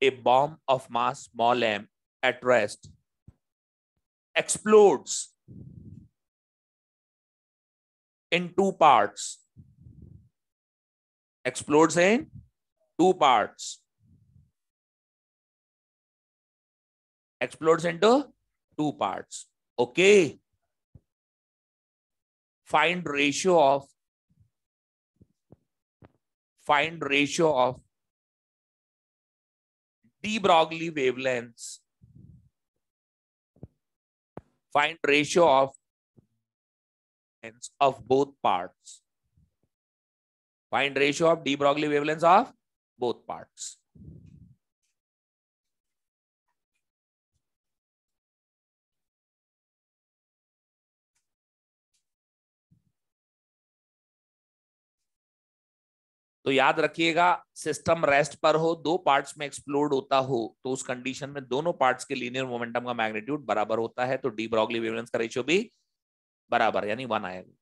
a bomb of mass small m at rest explodes in two parts, explodes in two parts, explodes into two parts. Okay, find ratio of de Broglie wavelengths, find ratio of both parts, find ratio of de Broglie wavelengths of both parts. तो याद रखिएगा, system rest पर हो, दो parts में explode होता हो, तो उस कंडीशन में दोनों पार्ट्स के लीनियर मोमेंटम का मैग्नीट्यूड बराबर होता है, तो डी ब्रॉगली वेवलेंथ का रेशियो भी बराबर यानी 1 आएगा।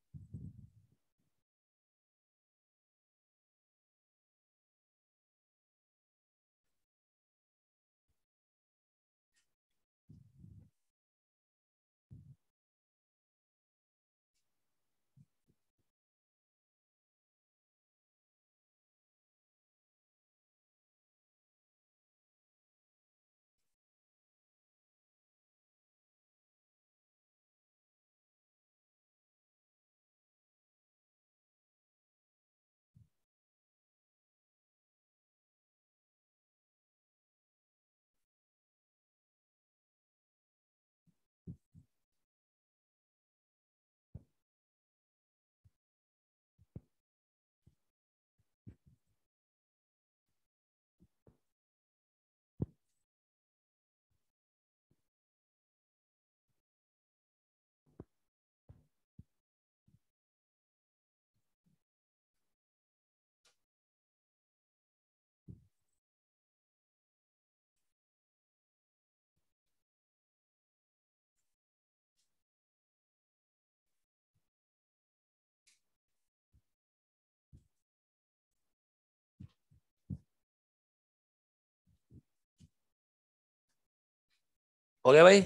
हो गया भाई।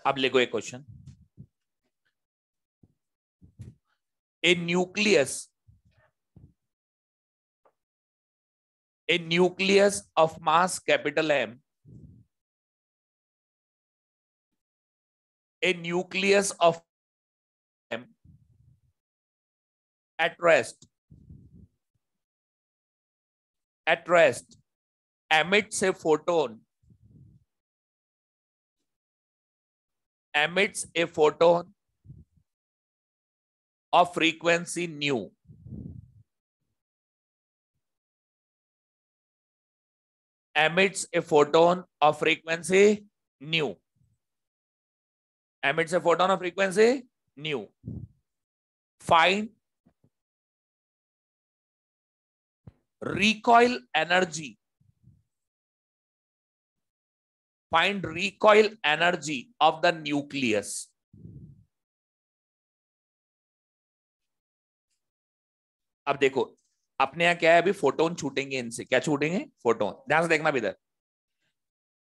अब लिखो एक question. A nucleus of mass capital M, a nucleus of M at rest emits a photon of frequency nu. Emits a photon of frequency nu. Emits a photon of frequency nu. Find recoil energy. Find recoil energy of the nucleus. अब देखो अपने यहां क्या है, अभी photon छूटेंगे इनसे। क्या छूटेंगे? Photon. ध्यान से देखना भी इधर,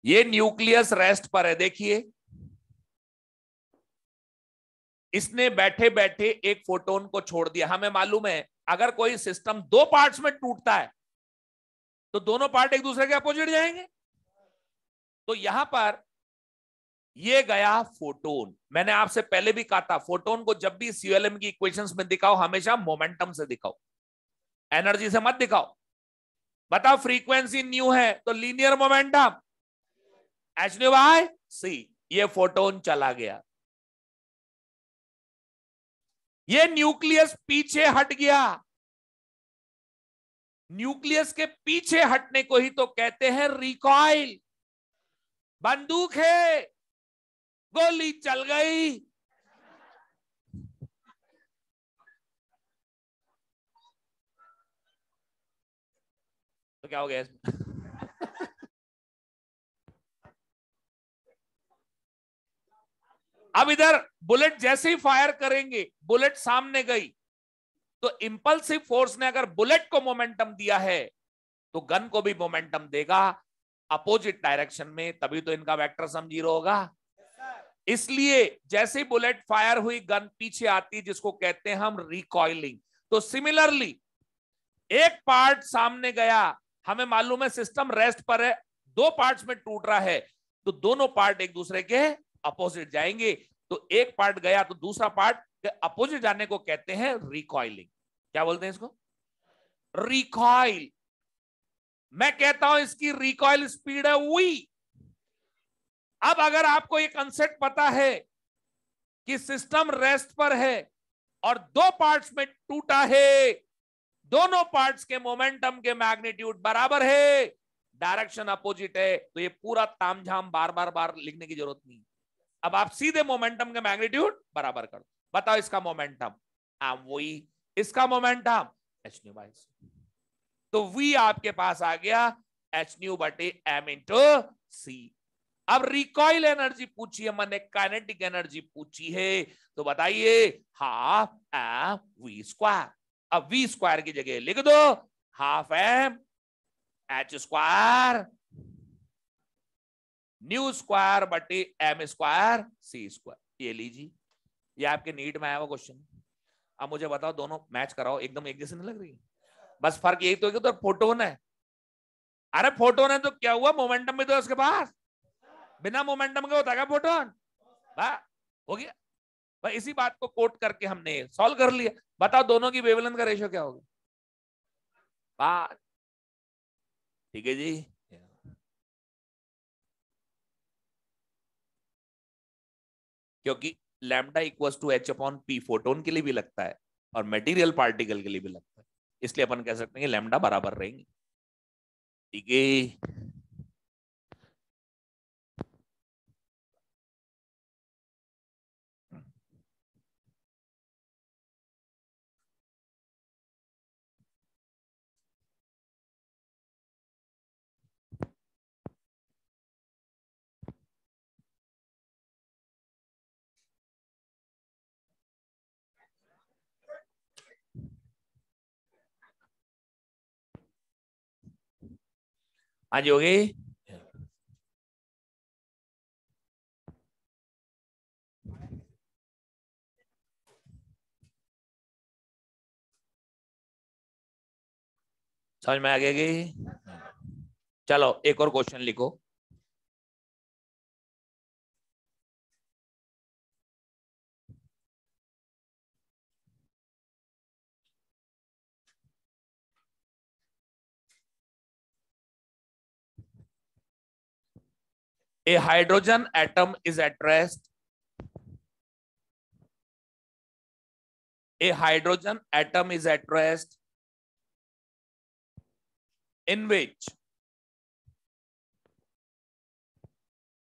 ये न्यूक्लियस रेस्ट पर है। देखिए इसने बैठे बैठे एक फोटोन को छोड़ दिया। हमें मालूम है अगर कोई सिस्टम दो पार्ट्स में टूटता है तो दोनों पार्ट एक दूसरे के अपोजिट जाएंगे। तो यहां पर ये गया फोटोन। मैंने आपसे पहले भी कहा था फोटोन को जब भी सीएलएम की इक्वेशंस में दिखाओ हमेशा मोमेंटम से दिखाओ, एनर्जी से मत दिखाओ। बताओ फ्रीक्वेंसी न्यू है तो linear momentum H nu by C. ये फोटोन चला गया, ये न्यूक्लियस पीछे हट गया। न्यूक्लियस के पीछे हटने को ही तो कहते हैं रिकॉइल। बंदूक है, गोली चल गई, तो क्या हो गया इसमें? अब इधर बुलेट जैसे ही फायर करेंगे, बुलेट सामने गई तो इंपल्सिव फोर्स ने अगर बुलेट को मोमेंटम दिया है तो गन को भी मोमेंटम देगा अपोजिट डायरेक्शन में, तभी तो इनका वेक्टर सम 0 होगा। इसलिए जैसे ही बुलेट फायर हुई गन पीछे आती है, जिसको कहते हैं हम रिकॉइलिंग। तो सिमिलरली एक पार्ट सामने गया, हमें मालूम है सिस्टम रेस्ट पर है, दो पार्ट्स में टूट रहा है तो दोनों पार्ट एक दूसरे के अपोजिट जाएंगे। तो एक पार्ट गया तो दूसरा पार्ट के अपोजिट जाने को कहते हैं रिकॉइलिंग। क्या बोलते हैं इसको? रिकॉइल। मैं कहता हूं इसकी रिकॉइल स्पीड है वी। अब अगर आपको एक कंसेप्ट पता है कि सिस्टम रेस्ट पर है और दो पार्ट्स में टूटा है, दोनों पार्ट्स के मोमेंटम के मैग्नीट्यूड बराबर है, डायरेक्शन अपोजिट है, तो ये पूरा तामझाम बार बार बार लिखने की जरूरत नहीं। अब आप सीधे मोमेंटम के मैग्नीट्यूड बराबर कर दो। बताओ इसका मोमेंटम वही, इसका मोमेंटम एच न्यू बाई सी। तो वी आपके पास आ गया एच न्यू बटे एम इंटू सी। अब रिकॉइल एनर्जी पूछी है, मैंने काइनेटिक एनर्जी पूछी है, तो बताइए हाफ एम वी स्क्वायर। अब वी स्क्वायर की जगह लिख दो half M H square nu square बटे एम स्क्वायर सी स्क्वायर। ये लीजिए, ये आपके नीट में आया हुआ क्वेश्चन। अब मुझे बताओ दोनों मैच कराओ, एकदम एक जैसे नहीं लग रही? बस फर्क यही तो है कि तो फोटोन है। अरे फोटोन है तो क्या हुआ, मोमेंटम भी तो उसके पास, बिना मोमेंटम के होता है फोटोन? हो गया भाई। इसी बात को कोट करके हमने सॉल्व कर लिया। बताओ दोनों की वेवलेंथ का रेशियो क्या होगा? 5। ठीक है जी। क्योंकि lambda equals to H upon P photon के लिए भी लगता है और मटेरियल पार्टिकल के लिए भी लगता है, इसलिए अपन कह सकते हैं कि लैम्डा बराबर रहेंगे। ठीक है। हाँ जी हो गई। समझ में आ गई? चलो एक और क्वेश्चन लिखो। A hydrogen atom is at rest. A hydrogen atom is at rest in which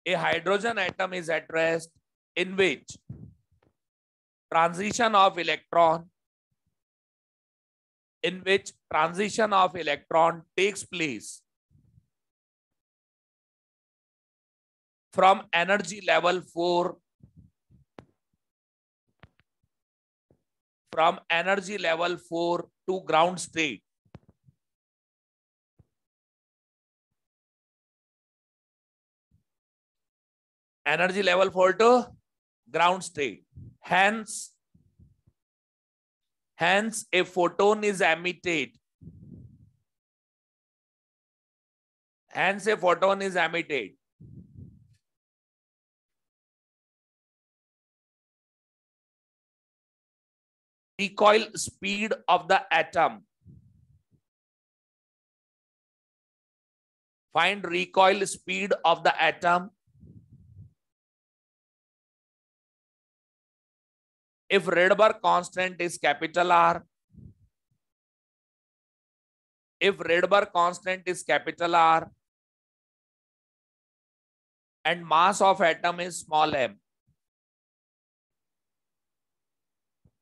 a hydrogen atom is at rest in which transition of electron takes place from energy level 4 to ground state. Energy level 4 to ground state. Hence a photon is emitted. Recoil speed of the atom. Find recoil speed of the atom. If Rydberg constant is capital R, and mass of atom is small m.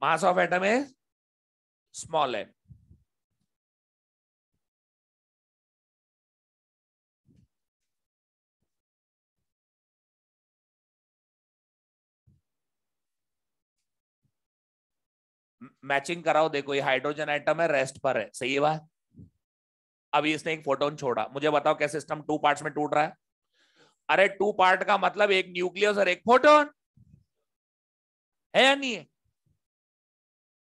Mass of atom is small m. Matching कराओ। देखो ये hydrogen atom है, rest पर है, सही है बात। अभी इसने एक फोटोन छोड़ा, मुझे बताओ क्या सिस्टम 2 पार्ट्स में टूट रहा है? अरे 2 पार्ट का मतलब एक न्यूक्लियस और एक फोटोन है या नहीं है?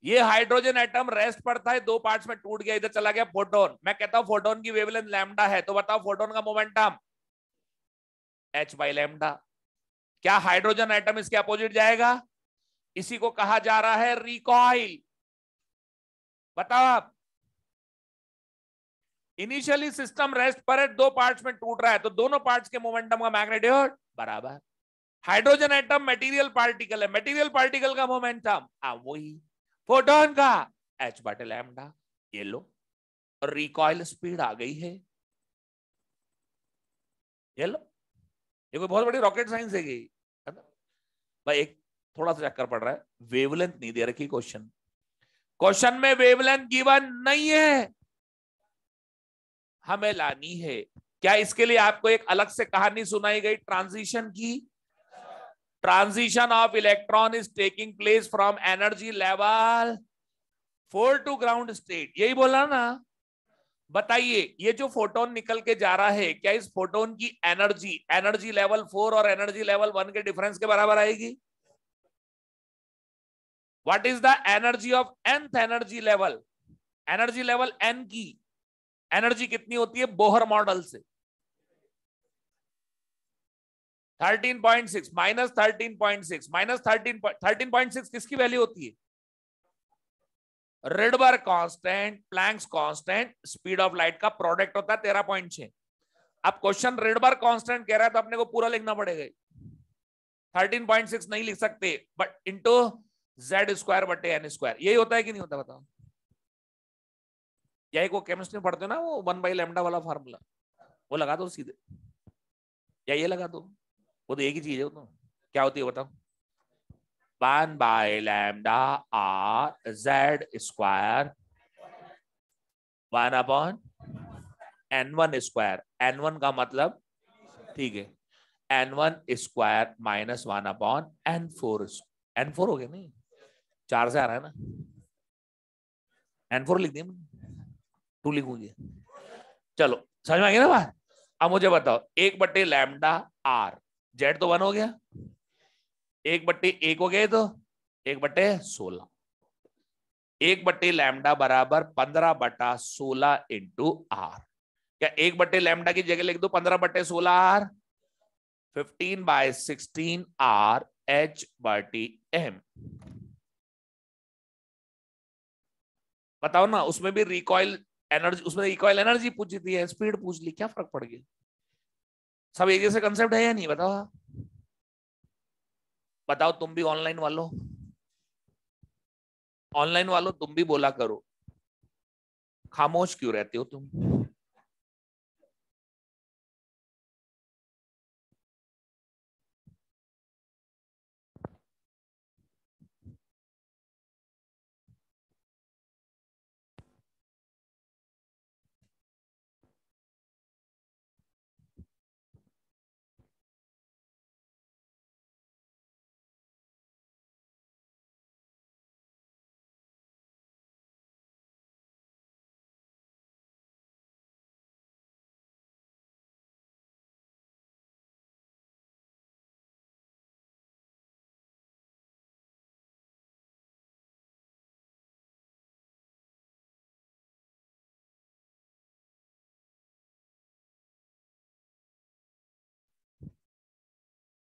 ये हाइड्रोजन एटम रेस्ट पर था, 2 पार्ट्स में टूट गया, इधर चला गया फोटोन। मैं कहता हूं फोटोन की वेवलेंथ लैम्डा है, तो बताओ फोटोन का मोमेंटम h/λ। क्या हाइड्रोजन एटम इसके अपोजिट जाएगा? इसी को कहा जा रहा है रिकॉइल। बताओ आप। इनिशियली सिस्टम रेस्ट पर है, 2 पार्ट्स में टूट रहा है, तो दोनों पार्ट्स के मोमेंटम का मैग्नीट्यूड बराबर। हाइड्रोजन एटम मटेरियल पार्टिकल है, मटेरियल पार्टिकल का मोमेंटम वही फोटोन का h/λ। ये लो, रिकॉइल स्पीड आ गई है। ये लो, ये कोई बहुत बड़ी रॉकेट साइंस है ना भाई। एक थोड़ा सा चक्कर पड़ रहा है, वेवलेंथ नहीं दे रखी क्वेश्चन में वेवलेंथ गिवन नहीं है, हमें लानी है। क्या इसके लिए आपको एक अलग से कहानी सुनाई गई ट्रांजिशन की? Transition of electron is taking place from energy level 4 to ground state, यही बोला ना? बताइए ये जो फोटोन निकल के जा रहा है, क्या इस फोटोन की एनर्जी लेवल 4 और एनर्जी लेवल 1 के डिफरेंस के बराबर आएगी? What is the energy of nth energy level? Energy level n की एनर्जी कितनी होती है बोहर मॉडल से? 13.6 माइनस 13.6 माइनस 13.6 किसकी वैल्यू होती है? Rydberg constant, Planck's constant, speed of light का प्रोडक्ट होता है 13.6। अब क्वेश्चन रिडबर्ग कांस्टेंट कह रहा है तो अपने को पूरा लिखना पड़ेगा, 13.6 नहीं लिख सकते, बट इंटू z²/n², यही होता है कि नहीं होता? बताओ। यही को केमिस्ट्री में पढ़ते हो ना, वो 1/λ वाला फार्मूला, वो लगा दो सीधे, या ये लगा दो, वो तो एक ही चीज है। तो क्या होती है बताओ? 1/λ r z² 1/n1²। n1 का मतलब, ठीक है, n1² माइनस 1/n4। n4 हो गया नहीं, 4 से आ रहा है ना, n4 लिख दिया, 2 लिखूंगी। चलो समझ में आ गया ना बात? अब मुझे बताओ 1/λ z तो 1 हो गया, 1/1 हो गया, तो 1/16। 1/λ बराबर 15/16 इंटू आर। क्या 1/λ की जगह लिख दो 15/16 आर? 15/16 are H/m। बताओ ना, उसमें भी रिकॉइल एनर्जी, उसमें रिकॉइल एनर्जी पूछी थी, स्पीड पूछ ली, क्या फर्क पड़ गया? सब एक जैसे कंसेप्ट है या नहीं? बताओ बताओ, तुम भी ऑनलाइन वालों, ऑनलाइन वालों तुम भी बोला करो, खामोश क्यों रहते हो तुम?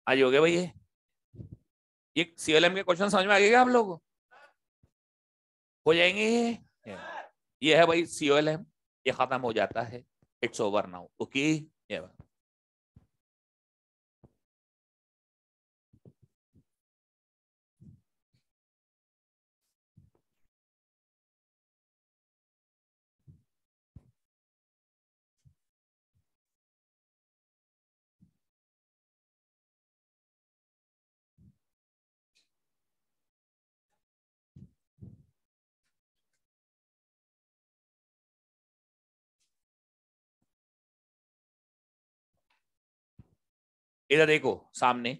आज हो गया भाई ये सीएलएम के क्वेश्चन समझ में आ गए क्या आप लोगों को? हो जाएंगे ये है भाई सीएलएम, ये खत्म हो जाता है, इट्स ओवर नाउ, ओके। ये इधर देखो सामने,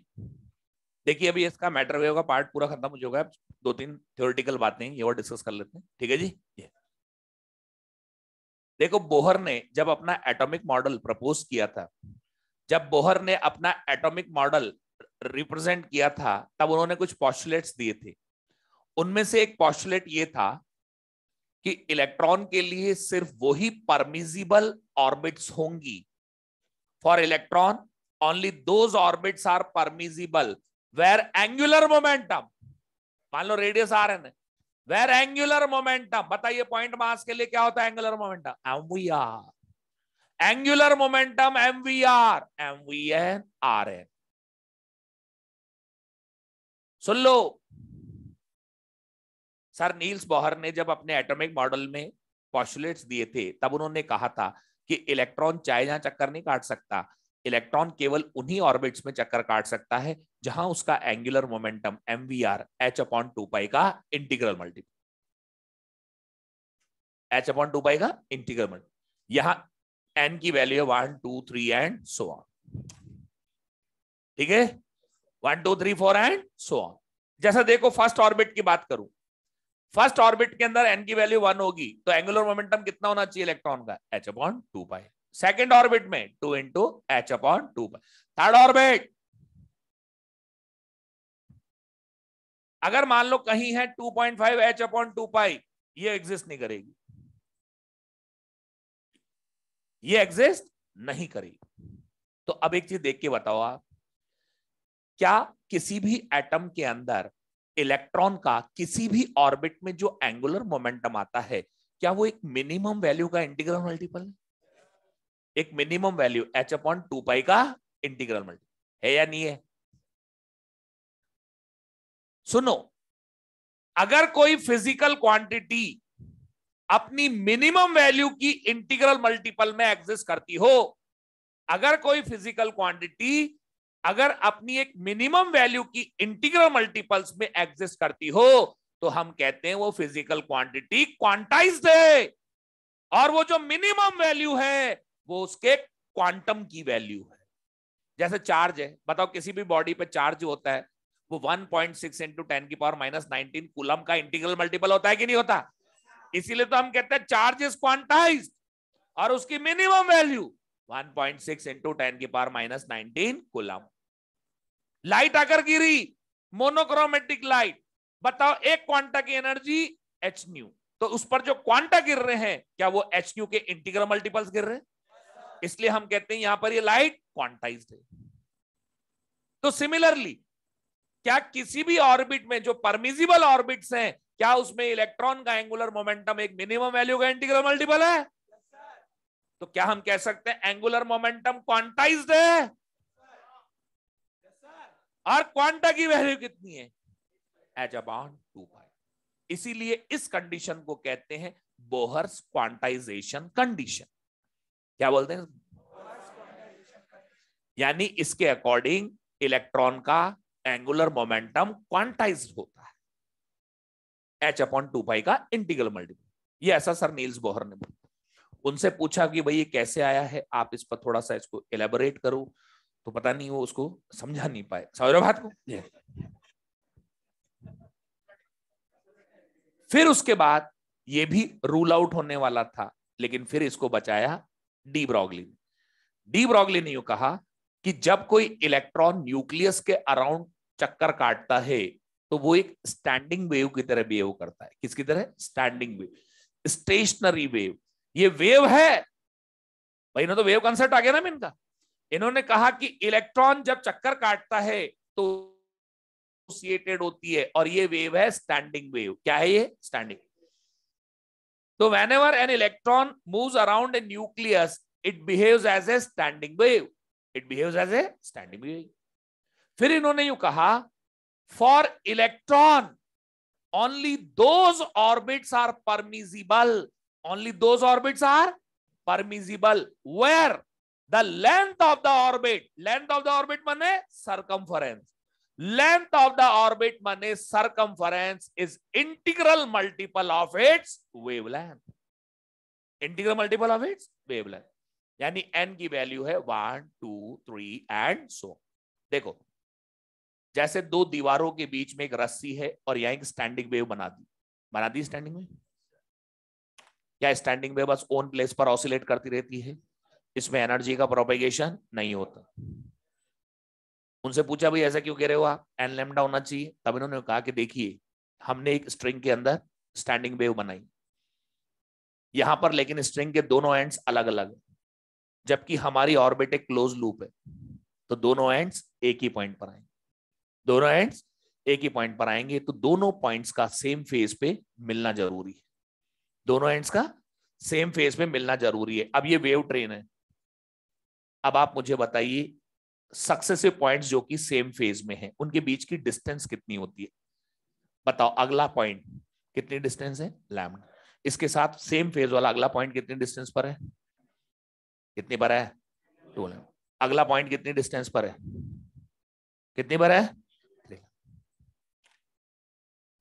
देखिए अभी इसका मैटर वेव का पार्ट पूरा खत्म हो चुका है, 2-3 थ्योरेटिकल बातें ये और डिस्कस कर लेते हैं, ठीक है जी। ये देखो, बोहर ने जब अपना एटॉमिक मॉडल प्रपोज किया था, जब बोहर ने अपना एटॉमिक मॉडल रिप्रेजेंट किया था, तब उन्होंने कुछ पॉस्टुलेट्स दिए थे। उनमें से एक पॉस्टुलेट ये था कि इलेक्ट्रॉन के लिए सिर्फ वही परमिजिबल ऑर्बिट्स होंगी। For electron only those orbits are permissible where angular momentum, मान लो रेडियस आर है, वेयर एंगुलर मोमेंटम, बताइए पॉइंट मास के लिए क्या होता है angular momentum? MVR. Angular momentum MVR, MVN RN. सुन लो, सर नील्स बोहर ने जब अपने एटॉमिक मॉडल में पॉस्टुलेट्स दिए थे, तब उन्होंने कहा था कि इलेक्ट्रॉन चाहे जहां चक्कर नहीं काट सकता, इलेक्ट्रॉन केवल उन्हीं ऑर्बिट्स में चक्कर काट सकता है जहां उसका एंगुलर मोमेंटम एमवीआर h/2 का इंटीग्रल मल्टीपल, h/2 का इंटीग्रल मल्टीपल, यहां n की वैल्यू है 1 2 3 एंड सो ऑन, ठीक है, 1 2 3 4 एंड सो ऑन। जैसा देखो फर्स्ट ऑर्बिट की बात करूं, फर्स्ट ऑर्बिट के अंदर n की वैल्यू 1 होगी, तो एंगुलर मोमेंटम कितना होना चाहिए इलेक्ट्रॉन का? h/2 सेकेंड ऑर्बिट में 2 इंटू h/2 थर्ड ऑर्बिट अगर मान लो कहीं है 2.5 h/2, ये एग्जिस्ट नहीं करेगी, ये एग्जिस्ट नहीं करेगी। तो अब एक चीज देख के बताओ आप, क्या किसी भी एटम के अंदर इलेक्ट्रॉन का किसी भी ऑर्बिट में जो एंगुलर मोमेंटम आता है, क्या वो एक मिनिमम वैल्यू का इंटीग्रल मल्टीपल है? एक मिनिमम वैल्यू h/2 का इंटीग्रल मल्टीपल है या नहीं है? सुनो, अगर कोई फिजिकल क्वांटिटी अपनी मिनिमम वैल्यू की इंटीग्रल मल्टीपल में एग्जिस्ट करती हो, अगर कोई फिजिकल क्वांटिटी अगर अपनी एक मिनिमम वैल्यू की इंटीग्रल मल्टीपल्स में एग्जिस्ट करती हो, तो हम कहते हैं वो फिजिकल क्वांटिटी क्वांटाइज्ड है, और वो जो मिनिमम वैल्यू है वो उसके क्वांटम की वैल्यू है। जैसे चार्ज है, बताओ किसी भी बॉडी पे चार्ज होता है, वो 1.6 इंटू 10⁻⁹ कूलम का इंटीग्रल मल्टीपल होता है कि नहीं होता? इसीलिए तो हम कहते हैं चार्ज इज क्वांटाइज्ड, और उसकी minimum value 1.6 into 10⁻⁹ coulomb. Light अगर गिरी, मोनोक्रोमेटिक लाइट, बताओ एक क्वांटा की एनर्जी एच न्यू, तो उस पर जो क्वांटा गिर रहे हैं क्या वो एच न्यू के इंटीग्रल मल्टीपल्स गिर रहे हैं, इसलिए हम कहते हैं यहां पर ये लाइट क्वांटाइज्ड है। तो सिमिलरली क्या किसी भी ऑर्बिट में जो परमिजिबल ऑर्बिट्स हैं, क्या उसमें इलेक्ट्रॉन का एंगुलर मोमेंटम एक मिनिमम वैल्यू का इंटीग्रल मल्टीपल है? तो क्या हम कह सकते हैं एंगुलर मोमेंटम क्वांटाइज्ड है? और क्वांटा की वैल्यू कितनी है? H upon 2π। इसीलिए इस कंडीशन को कहते हैं बोहर्स क्वांटाइजेशन कंडीशन। क्या बोलते हैं? यानी इसके अकॉर्डिंग इलेक्ट्रॉन का एंगुलर मोमेंटम क्वांटाइज्ड होता है, h अपॉन 2π का इंटीग्रल मल्टीपल। ये ऐसा सर नील्स बोहर ने बोला। उनसे पूछा कि भाई ये कैसे आया है, आप इस पर थोड़ा सा इसको एलेबोरेट करो, तो पता नहीं वो उसको समझा नहीं पाए। समझ रहे बात को? फिर उसके बाद ये भी रूल आउट होने वाला था, लेकिन फिर इसको बचाया डी ब्रॉगली ने। डी ब्रॉगली ने यूं कहा कि जब कोई इलेक्ट्रॉन न्यूक्लियस के अराउंड चक्कर काटता है तो वो एक स्टैंडिंग वेव की तरह बिहेव करता है। किसकी तरह? Standing wave, stationary wave. ये वेव है भाई, ना तो वेव कंसेप्ट आ गया ना इनका। इन्होंने कहा कि इलेक्ट्रॉन जब चक्कर काटता है तो एसोसिएटेड होती है, और ये वेव है स्टैंडिंग वेव। क्या है ये? स्टैंडिंग। तो whenever an electron moves around a nucleus, it behaves as a standing wave. It behaves as a standing wave. फिर इन्होंने यूं कहा, for electron only those orbits are permissible. Only those orbits are permissible where the length of the orbit माने circumference. Length of the orbit माने circumference is integral multiple of its wavelength. Integral multiple of its wavelength, यानी n की value है 1, 2, 3 and so. देखो, जैसे दो दीवारों के बीच में एक रस्सी है और यहां एक स्टैंडिंग वेव बना दी स्टैंडिंग वेव। क्या स्टैंडिंग वेव बस ओन प्लेस पर ऑसिलेट करती रहती है? इसमें एनर्जी का प्रोपेगेशन नहीं होता। उनसे पूछा भाई ऐसा क्यों कह रहे हो आप, एन लैम्डा होना चाहिए। तब इन्होंने कहा कि देखिए, हमने एक स्ट्रिंग के अंदर स्टैंडिंग वेव बनाई यहां पर, लेकिन स्ट्रिंग के दोनों एंड्स अलग अलग है, जबकि हमारी ऑर्बिट एक क्लोज लूप है, तो दोनों एंड्स एक ही पॉइंट पर आएंगे। दोनों एंड्स एक ही पॉइंट पर आएंगे, तो दोनों पॉइंट्स का सेम फेज पे मिलना जरूरी है। दोनों एंड्स का सेम फेज पे मिलना जरूरी है। अब ये वेव ट्रेन है। अब आप मुझे बताइए, सक्सेसिव पॉइंट्स जो कि सेम फेज में हैं, उनके बीच की डिस्टेंस कितनी होती है? बताओ, अगला पॉइंट कितनी डिस्टेंस है? लैम्डा। इसके साथ सेम फेज वाला अगला पॉइंट कितनी डिस्टेंस पर है? कितनी पर है? 2 लैम्डा। अगला पॉइंट कितनी डिस्टेंस पर है? कितनी पर है? 3।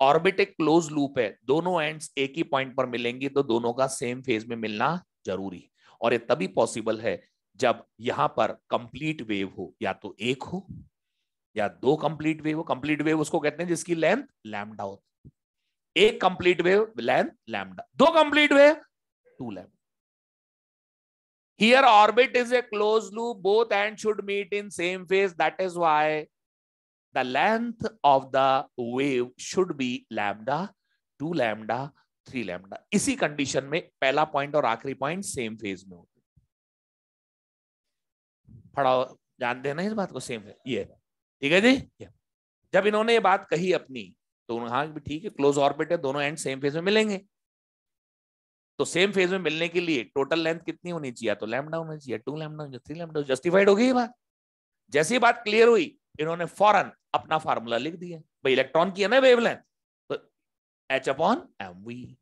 ऑर्बिट एक क्लोज लूप है, दोनों एंड्स एक ही पॉइंट पर मिलेंगी, तो दोनों का सेम फेज में मिलना जरूरी, और ये तभी पॉसिबल है जब यहां पर कंप्लीट वेव हो, या तो एक हो या 2 कंप्लीट वेव हो। कंप्लीट वेव उसको कहते हैं जिसकी लेंथ लैम्डा होती है। एक complete wave length lambda, 2 complete wave 2 lambda. Here orbit is a closed loop, both ends should meet in same phase. That is why the length of the wave should be lambda, 2 lambda, 3 lambda. इसी condition में पहला point और आखिरी point same phase में होते। पढ़ा जानते हैं ना इस बात को? सेम है ये, ठीक है जी। जब इन्होंने ये बात कही अपनी, तो उन्होंने कहा भी ठीक है, क्लोज ऑर्बिट है, दोनों एंड सेम फेज में मिलेंगे, तो सेम फेज में मिलने के लिए टोटल लेंथ कितनी होनी चाहिए? तो लैम्डा होना चाहिए, 2 लैम्डा, 3 लैम्डा। जस्टिफाइड हो गई ये बात। जैसे ही बात क्लियर हुई, इन्होंने फौरन अपना फार्मूला लिख दिया। भाई इलेक्ट्रॉन की है ना वेवलेंथ, तो h अपॉन mv।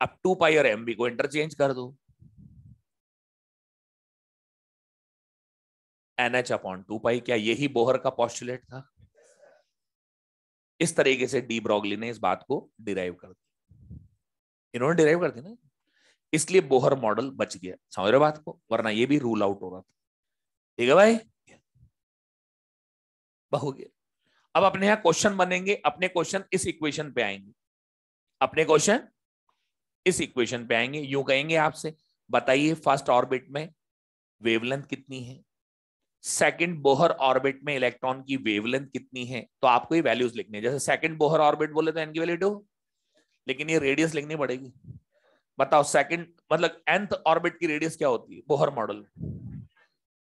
अब 2π और mv को इंटरचेंज कर दो, nh अपॉन 2π। क्या यही बोहर का पोस्टुलेट था? इस तरीके से डी ब्रॉगली ने इस बात को डिराइव कर दी। इन्होंने डिराइव कर दी ना, इसलिए बोहर मॉडल बच गया। समझ रहे बात को? वरना ये भी रूल आउट हो रहा था। ठीक है भाई, हो गया। अब अपने यहां क्वेश्चन बनेंगे। अपने क्वेश्चन इस इक्वेशन पे आएंगे। अपने क्वेश्चन इस इक्वेशन पे आएंगे। यूं कहेंगे आपसे, बताइए फर्स्ट ऑर्बिट में वेवलेंथ कितनी है? सेकंड बोहर ऑर्बिट में इलेक्ट्रॉन की वेवलेंथ कितनी है, तो आपको ये वैल्यूज लिखनी है। जैसे सेकंड बोहर ऑर्बिट बोले तो एन की वैल्यू 2, लेकिन ये रेडियस लिखनी पड़ेगी। बताओ सेकंड मतलब nth ऑर्बिट की रेडियस क्या होती है बोहर मॉडल?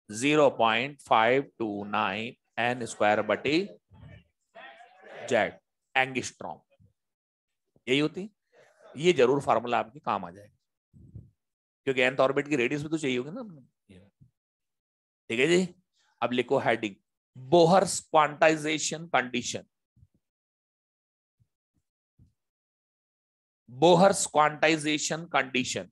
0.529 n स्क्वायर बटे जेड एंगिस्ट्रॉम, यही होती है। ये जरूर फार्मूला आपके काम आ जाएगा, क्योंकि nth ऑर्बिट की रेडियस भी तो चाहिए होगी ना। ठीक है जी। अब लिखो heading, Bohr's quantisation condition. Bohr's quantisation condition.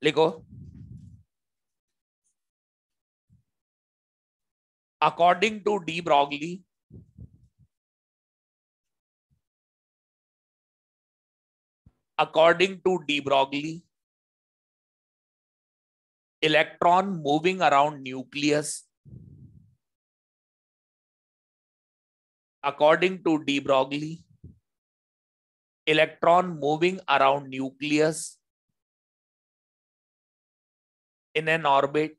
लिखो, according to de Broglie, according to de Broglie, electron moving around nucleus, according to de Broglie, electron moving around nucleus in an orbit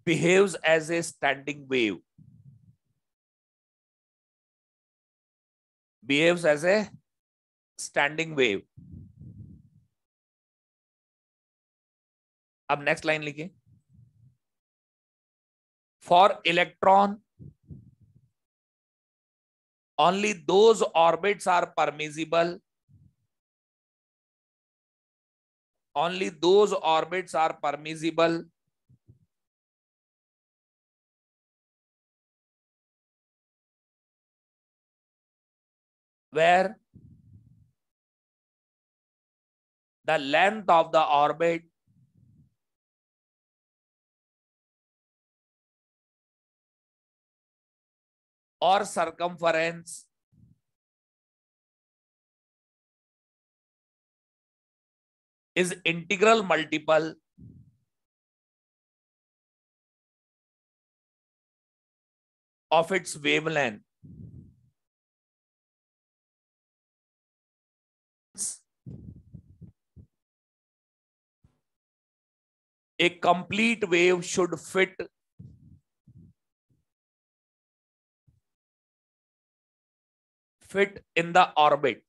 behaves as a standing wave, behaves as a standing wave। अब next line लिखिए, for electron only those orbits are permissible, only those orbits are permissible where the length of the orbit or circumference is integral multiple of its wavelength a complete wave should fit in the orbit।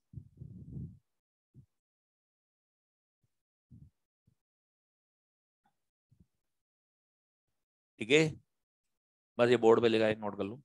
ठीक है, बस ये board पे लिखा है, note कर लो।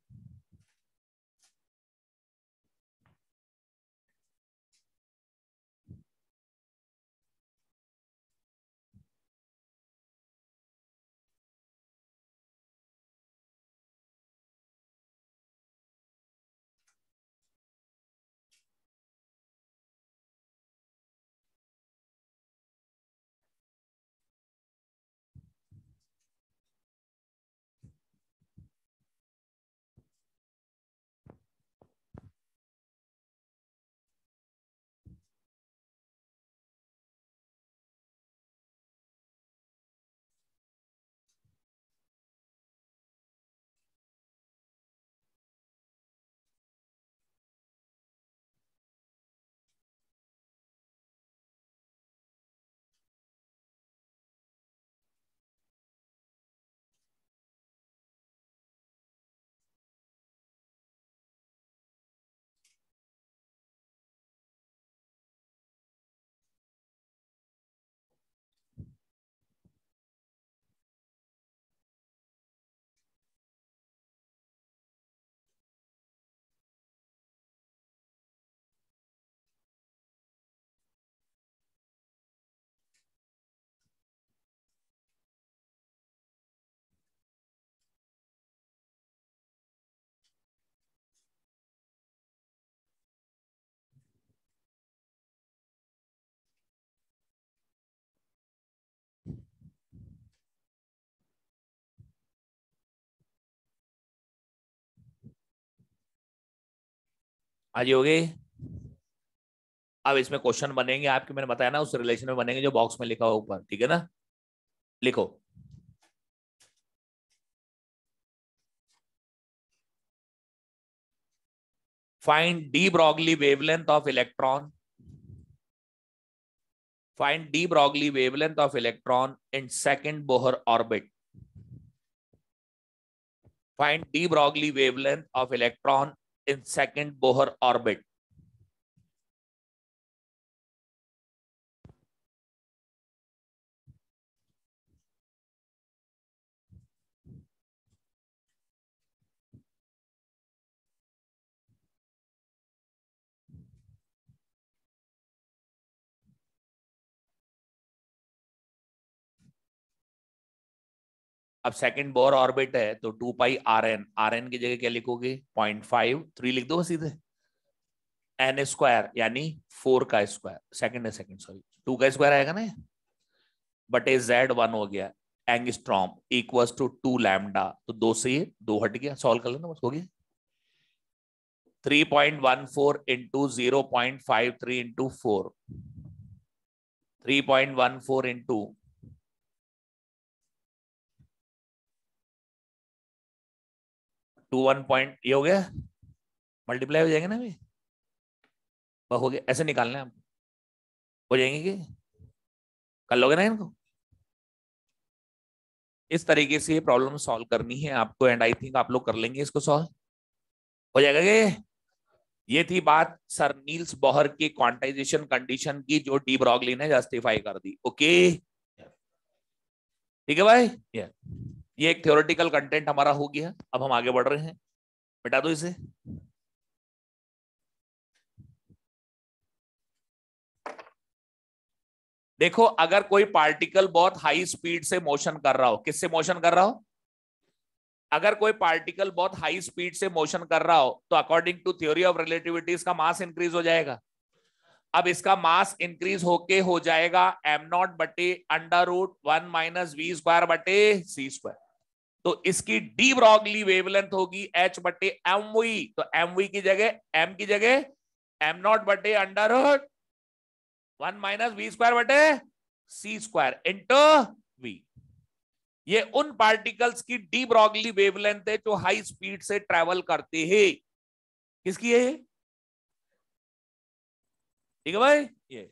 आज हो गए। अब इसमें क्वेश्चन बनेंगे आपके, मैंने बताया ना उस रिलेशन में बनेंगे जो बॉक्स में लिखा हुआ ऊपर। ठीक है ना, लिखो Find de Broglie wavelength of electron. Find de Broglie wavelength of electron in second Bohr orbit. Find de Broglie wavelength of electron in second Bohr orbit. अब सेकंड बोर ऑर्बिट है तो 2 पाई आर एन की जगह क्या लिखोगे 0.5 3 लिख दो सीधे एन स्क्वायर यानी 4 का स्क्वायर सेकंड सॉरी 2 का स्क्वायर आएगा ना बटे Z1 हो गया एंगस्ट्रॉम इक्वल्स टू 2 लैम्डा तो 2 से ये 2 हट गया सॉल्व कर लेना बस हो गया 3.14 इंटू 0.53 इंटू 4 3.14 इंटू 21 पॉइंट ये हो गया मल्टीप्लाई हो जाएंगे ना अभी हो गया ऐसे निकालना है आप हो जाएंगे कि कर लोगे ना इनको इस तरीके से ये प्रॉब्लम सॉल्व करनी है आपको एंड आई थिंक आप लोग कर लेंगे इसको सॉल्व हो जाएगा कि ये थी बात सर नील्स बोहर की क्वांटाइजेशन कंडीशन की जो डी ब्रॉगली ने जस्टिफाई कर दी ओके ठीक है भाई ये एक थ्योरेटिकल कंटेंट हमारा हो गया अब हम आगे बढ़ रहे हैं मिटा दो इसे देखो अगर कोई पार्टिकल बहुत हाई स्पीड से मोशन कर रहा हो किससे मोशन कर रहा हो अगर कोई पार्टिकल बहुत हाई स्पीड से मोशन कर रहा हो तो according to theory of relativity इसका मास इंक्रीज हो जाएगा अब इसका मास इंक्रीज होके हो जाएगा एम नॉट बटे under root 1 minus V square बटे सी स्क्वायर तो इसकी डी ब्रॉगली वेवलेंथ होगी एच बटे एम वी तो एम वी की जगह एम की जगह एम नॉट बटे under root 1 minus V square बटे सी स्क्वायर इंटू वी ये उन पार्टिकल्स की डी ब्रॉगली वेवलेंथ है जो हाई स्पीड से ट्रेवल करते हैं किसकी है ठीक है भाई ये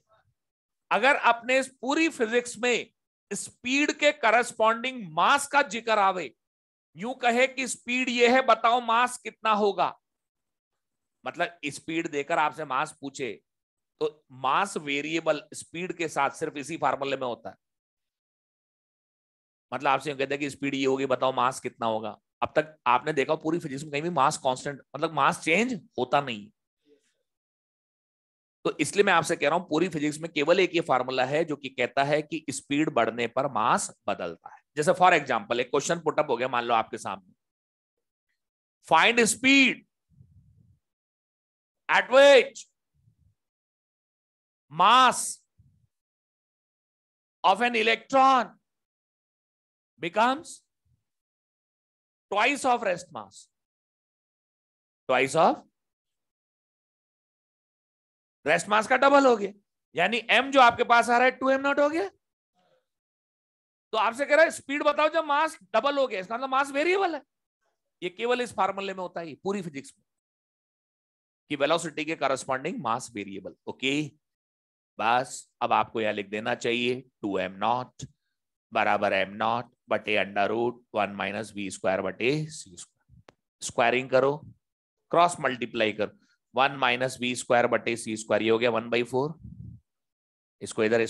अगर अपने इस पूरी फिजिक्स में स्पीड के करस्पॉन्डिंग मास का जिक्र आवे यूं कहे कि स्पीड ये है बताओ मास कितना होगा मतलब स्पीड देकर आपसे मास पूछे तो मास वेरिएबल स्पीड के साथ सिर्फ इसी फार्मूले में होता है मतलब आपसे कहते हैं कि स्पीड ये होगी बताओ मास कितना होगा अब तक आपने देखा पूरी फिजिक्स में कहीं भी मास कांस्टेंट मतलब मास चेंज होता नहीं तो इसलिए मैं आपसे कह रहा हूं पूरी फिजिक्स में केवल एक ये फार्मूला है जो कि कहता है कि स्पीड बढ़ने पर मास बदलता है जैसे फॉर एग्जांपल एक क्वेश्चन पुटअप हो गया मान लो आपके सामने find speed at which mass of an electron becomes twice of rest mass twice of rest mass का डबल हो गया यानी m जो आपके पास आ रहा है 2m नॉट हो गया तो आपसे कह रहा है स्पीड बताओ जब मास डबल हो गया इसका मतलब मास वेरिएबल है ये केवल इस फार्मूले में होता है पूरी फिजिक्स में कि वेलोसिटी के करस्पॉन्डिंग मास वेरिएबल ओके बस अब आपको यहां लिख देना चाहिए 2m नॉट बराबर m नॉट बटे under root 1 minus V square बटे सी स्क्वायर स्क्वायरिंग करो क्रॉस मल्टीप्लाई कर 1 माइनस वी स्क्वायर बटे सी स्क्वायर ये हो गया 1/4 इसको इधर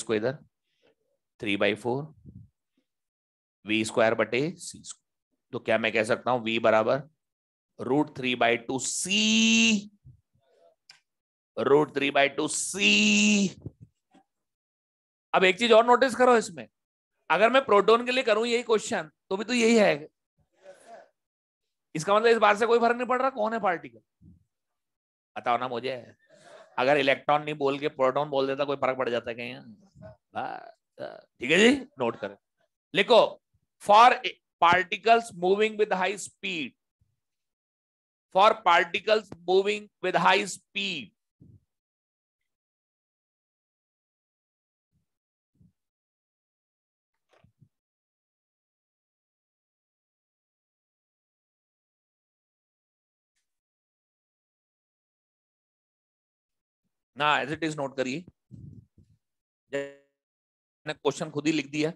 3/4 वी स्क्वायर बटे सी स्क्वायर तो क्या मैं कह सकता हूं v बराबर √3/2 सी √3/2 सी अब एक चीज और नोटिस करो इसमें अगर मैं प्रोटॉन के लिए करूं यही क्वेश्चन तो भी तो यही है इसका मतलब इस बात से कोई फर्क नहीं पड़ रहा कौन है पार्टिकल बताओ ना मुझे अगर इलेक्ट्रॉन नहीं बोल के प्रोटॉन बोल देता कोई फर्क पड़ जाता है कहीं ठीक है जी नोट करें लिखो for particles moving with high speed for particles moving with high speed ना एज इट इज नोट करिए, क्वेश्चन खुद ही लिख दिया।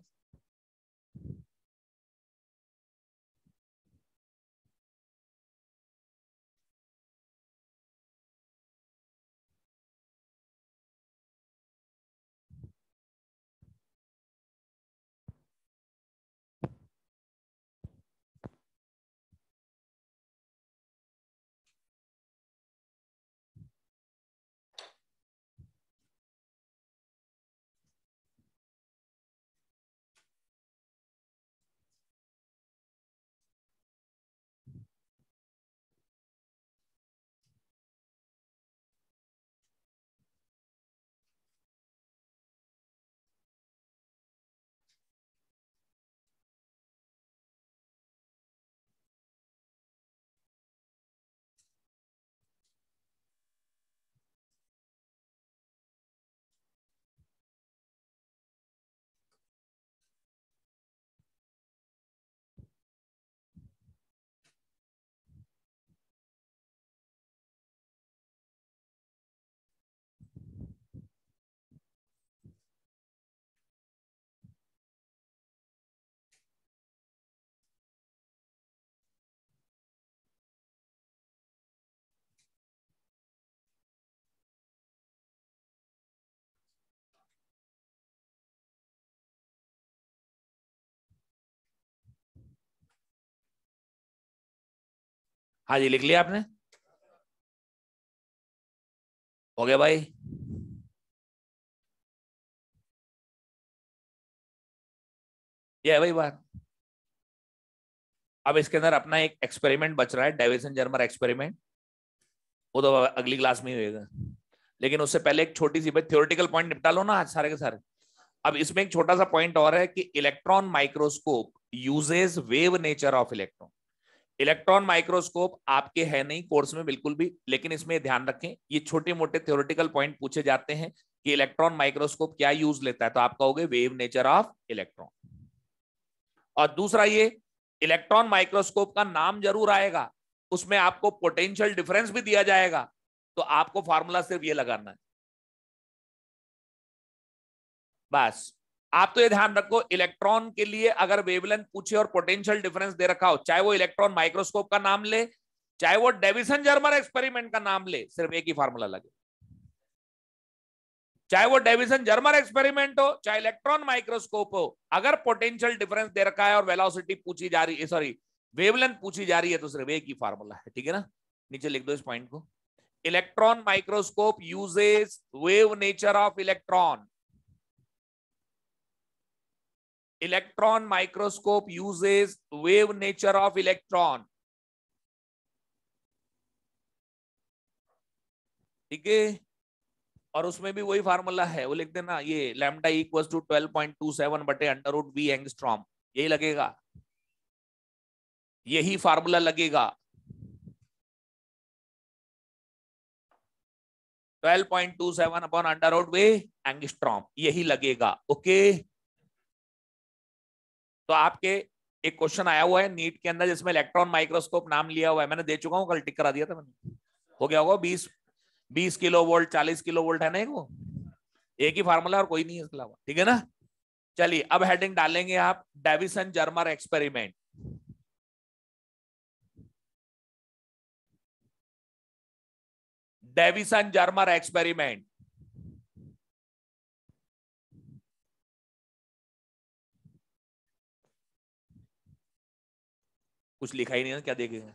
हाँ जी, लिख लिया आपने? हो गया भाई? ये है भाई बात। अब इसके अंदर अपना एक एक्सपेरिमेंट बच रहा है, डेविसन जर्मर एक्सपेरिमेंट। वो तो अगली क्लास में ही होगा, लेकिन उससे पहले एक छोटी सी भाई थ्योरेटिकल पॉइंट निपटा लो ना आज सारे के सारे। अब इसमें एक छोटा सा पॉइंट और है कि electron microscope uses wave nature of electron. Electron microscope आपके है नहीं कोर्स में बिल्कुल भी, लेकिन इसमें ध्यान रखें ये छोटे मोटे थ्योरेटिकल पॉइंट पूछे जाते हैं कि इलेक्ट्रॉन माइक्रोस्कोप क्या यूज लेता है, तो आप कहोगे वेव नेचर ऑफ इलेक्ट्रॉन। और दूसरा ये इलेक्ट्रॉन माइक्रोस्कोप का नाम जरूर आएगा, उसमें आपको पोटेंशियल डिफरेंस भी दिया जाएगा, तो आपको फार्मूला सिर्फ ये लगाना है बस। आप तो ये ध्यान रखो इलेक्ट्रॉन के लिए अगर वेवलेंथ पूछे और पोटेंशियल डिफरेंस दे रखा हो, चाहे वो इलेक्ट्रॉन माइक्रोस्कोप का नाम ले, चाहे वो डेविसन जर्मर एक्सपेरिमेंट का नाम ले, सिर्फ एक ही फार्मूला लगे। चाहे वो डेविसन जर्मर एक्सपेरिमेंट हो, चाहे इलेक्ट्रॉन माइक्रोस्कोप हो, अगर पोटेंशियल डिफरेंस दे रखा है और वेलोसिटी पूछी जा रही है, सॉरी वेवलेंथ पूछी जा रही है, तो सिर्फ एक ही फार्मूला है। ठीक है ना? नीचे लिख दो इस पॉइंट को। Electron microscope uses wave nature of electron. Electron microscope uses wave nature of electron. ठीक है? और उसमें भी वही फार्मूला है, वो लिख देना, ये लैम्डा इक्वल टू 12.27 बटे अंडर रूट वी एंगस्ट्रॉम, यही लगेगा, यही फार्मूला लगेगा। 12.27 upon under root V angstrom, यही लगेगा। ओके, तो आपके एक क्वेश्चन आया हुआ है नीट के अंदर जिसमें इलेक्ट्रॉन माइक्रोस्कोप नाम लिया हुआ है, मैंने दे चुका हूं, कल टिक करा दिया था मैंने। हो गया होगा 20 किलो वोल्ट, 40 किलो वोल्ट है ना, वो एक ही फार्मूला और कोई नहीं है इसके अलावा। ठीक है ना? चलिए अब हेडिंग डालेंगे आप, Davisson Germer experiment. Davisson Germer experiment. कुछ लिखा ही नहीं है, क्या देखेंगे?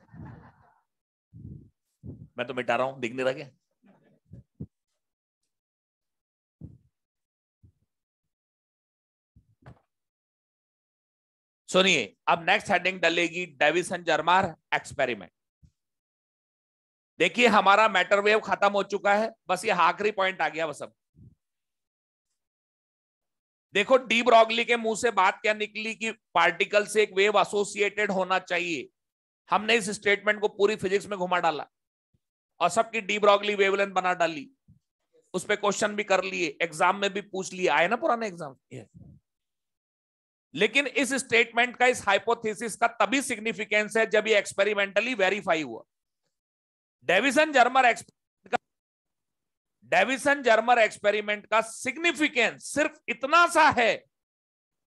मैं तो मिटा रहा हूं, दिख नहीं रहा क्या? सुनिए, अब नेक्स्ट हेडिंग डलेगी डेविसन जर्मर एक्सपेरिमेंट। देखिए हमारा मैटर वेव खत्म हो चुका है, बस ये आखिरी पॉइंट आ गया बस। अब देखो डी ब्रॉगली के मुंह से बात क्या निकली कि पार्टिकल से एक वेव एसोसिएटेड होना चाहिए। हमने इस स्टेटमेंट को पूरी फिजिक्स में घुमा डाला और सबकी डी ब्रॉगली वेवलेंथ बना डाली, उस पर क्वेश्चन भी कर लिए, एग्जाम में भी पूछ लिया, आए ना पुराने एग्जाम। लेकिन इस स्टेटमेंट का, इस हाइपोथेसिस का तभी सिग्निफिकेंस है जब ये एक्सपेरिमेंटली वेरीफाई हुआ। Davisson Germer Davisson Germer experiment का सिग्निफिकेंस सिर्फ इतना सा है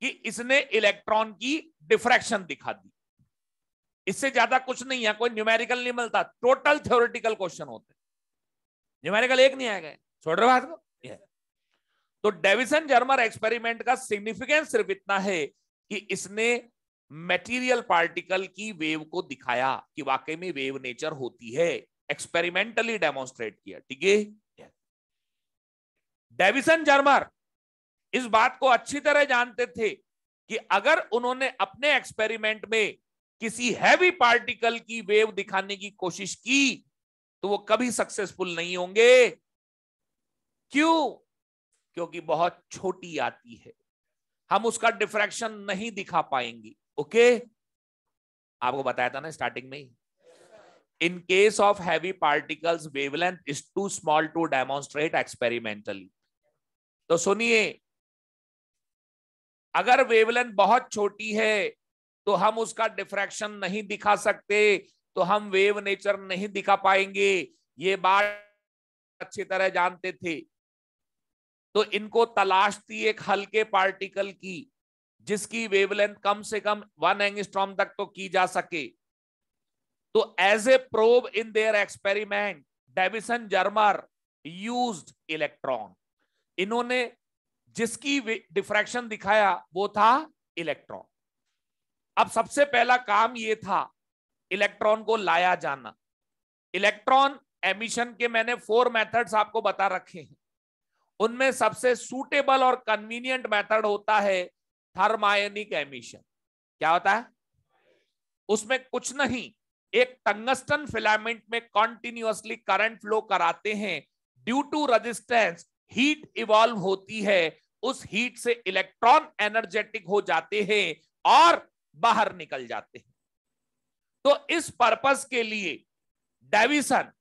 कि इसने इलेक्ट्रॉन की डिफ्रैक्शन दिखा दी, इससे ज्यादा कुछ नहीं है। कोई न्यूमेरिकल नहीं मिलता, टोटल थ्योरेटिकल क्वेश्चन होते, न्यूमेरिकल एक नहीं आएगा। छोड़ रहे बात को? तो डेविसन जर्मर एक्सपेरिमेंट का सिग्निफिकेंस सिर्फ इतना है कि इसने मटेरियल पार्टिकल की वेव को दिखाया कि वाकई में वेव नेचर होती है, एक्सपेरिमेंटली डेमोन्स्ट्रेट किया। ठीक है, डेविसन जर्मर इस बात को अच्छी तरह जानते थे कि अगर उन्होंने अपने एक्सपेरिमेंट में किसी हैवी पार्टिकल की वेव दिखाने की कोशिश की तो वो कभी सक्सेसफुल नहीं होंगे। क्यों? क्योंकि बहुत छोटी आती है, हम उसका डिफ्रैक्शन नहीं दिखा पाएंगे। ओके, आपको बताया था ना स्टार्टिंग में ही, in case of heavy particles wavelength is too small to demonstrate experimentally. तो सुनिए, अगर वेवलेंथ बहुत छोटी है तो हम उसका डिफ्रैक्शन नहीं दिखा सकते, तो हम वेव नेचर नहीं दिखा पाएंगे। ये बात अच्छी तरह जानते थे। तो इनको तलाश थी एक हल्के पार्टिकल की जिसकी वेवलेंथ कम से कम 1 एंगस्ट्रॉम तक तो की जा सके। तो as a probe in their experiment Davisson Germer used electron. इन्होंने जिसकी डिफ्रैक्शन दिखाया वो था इलेक्ट्रॉन। अब सबसे पहला काम ये था इलेक्ट्रॉन को लाया जाना। इलेक्ट्रॉन एमिशन के मैंने 4 मेथड्स आपको बता रखे हैं, उनमें सबसे सूटेबल और कन्वीनियंट मेथड होता है थर्मायोनिक एमिशन। क्या होता है? उसमें कुछ नहीं, एक टंगस्टन फिलामेंट में कॉन्टिन्यूअसली करंट फ्लो कराते हैं, due to resistance heat evolve होती है, उस हीट से इलेक्ट्रॉन एनर्जेटिक हो जाते हैं और बाहर निकल जाते हैं। तो इस पर्पस के लिए डेविसन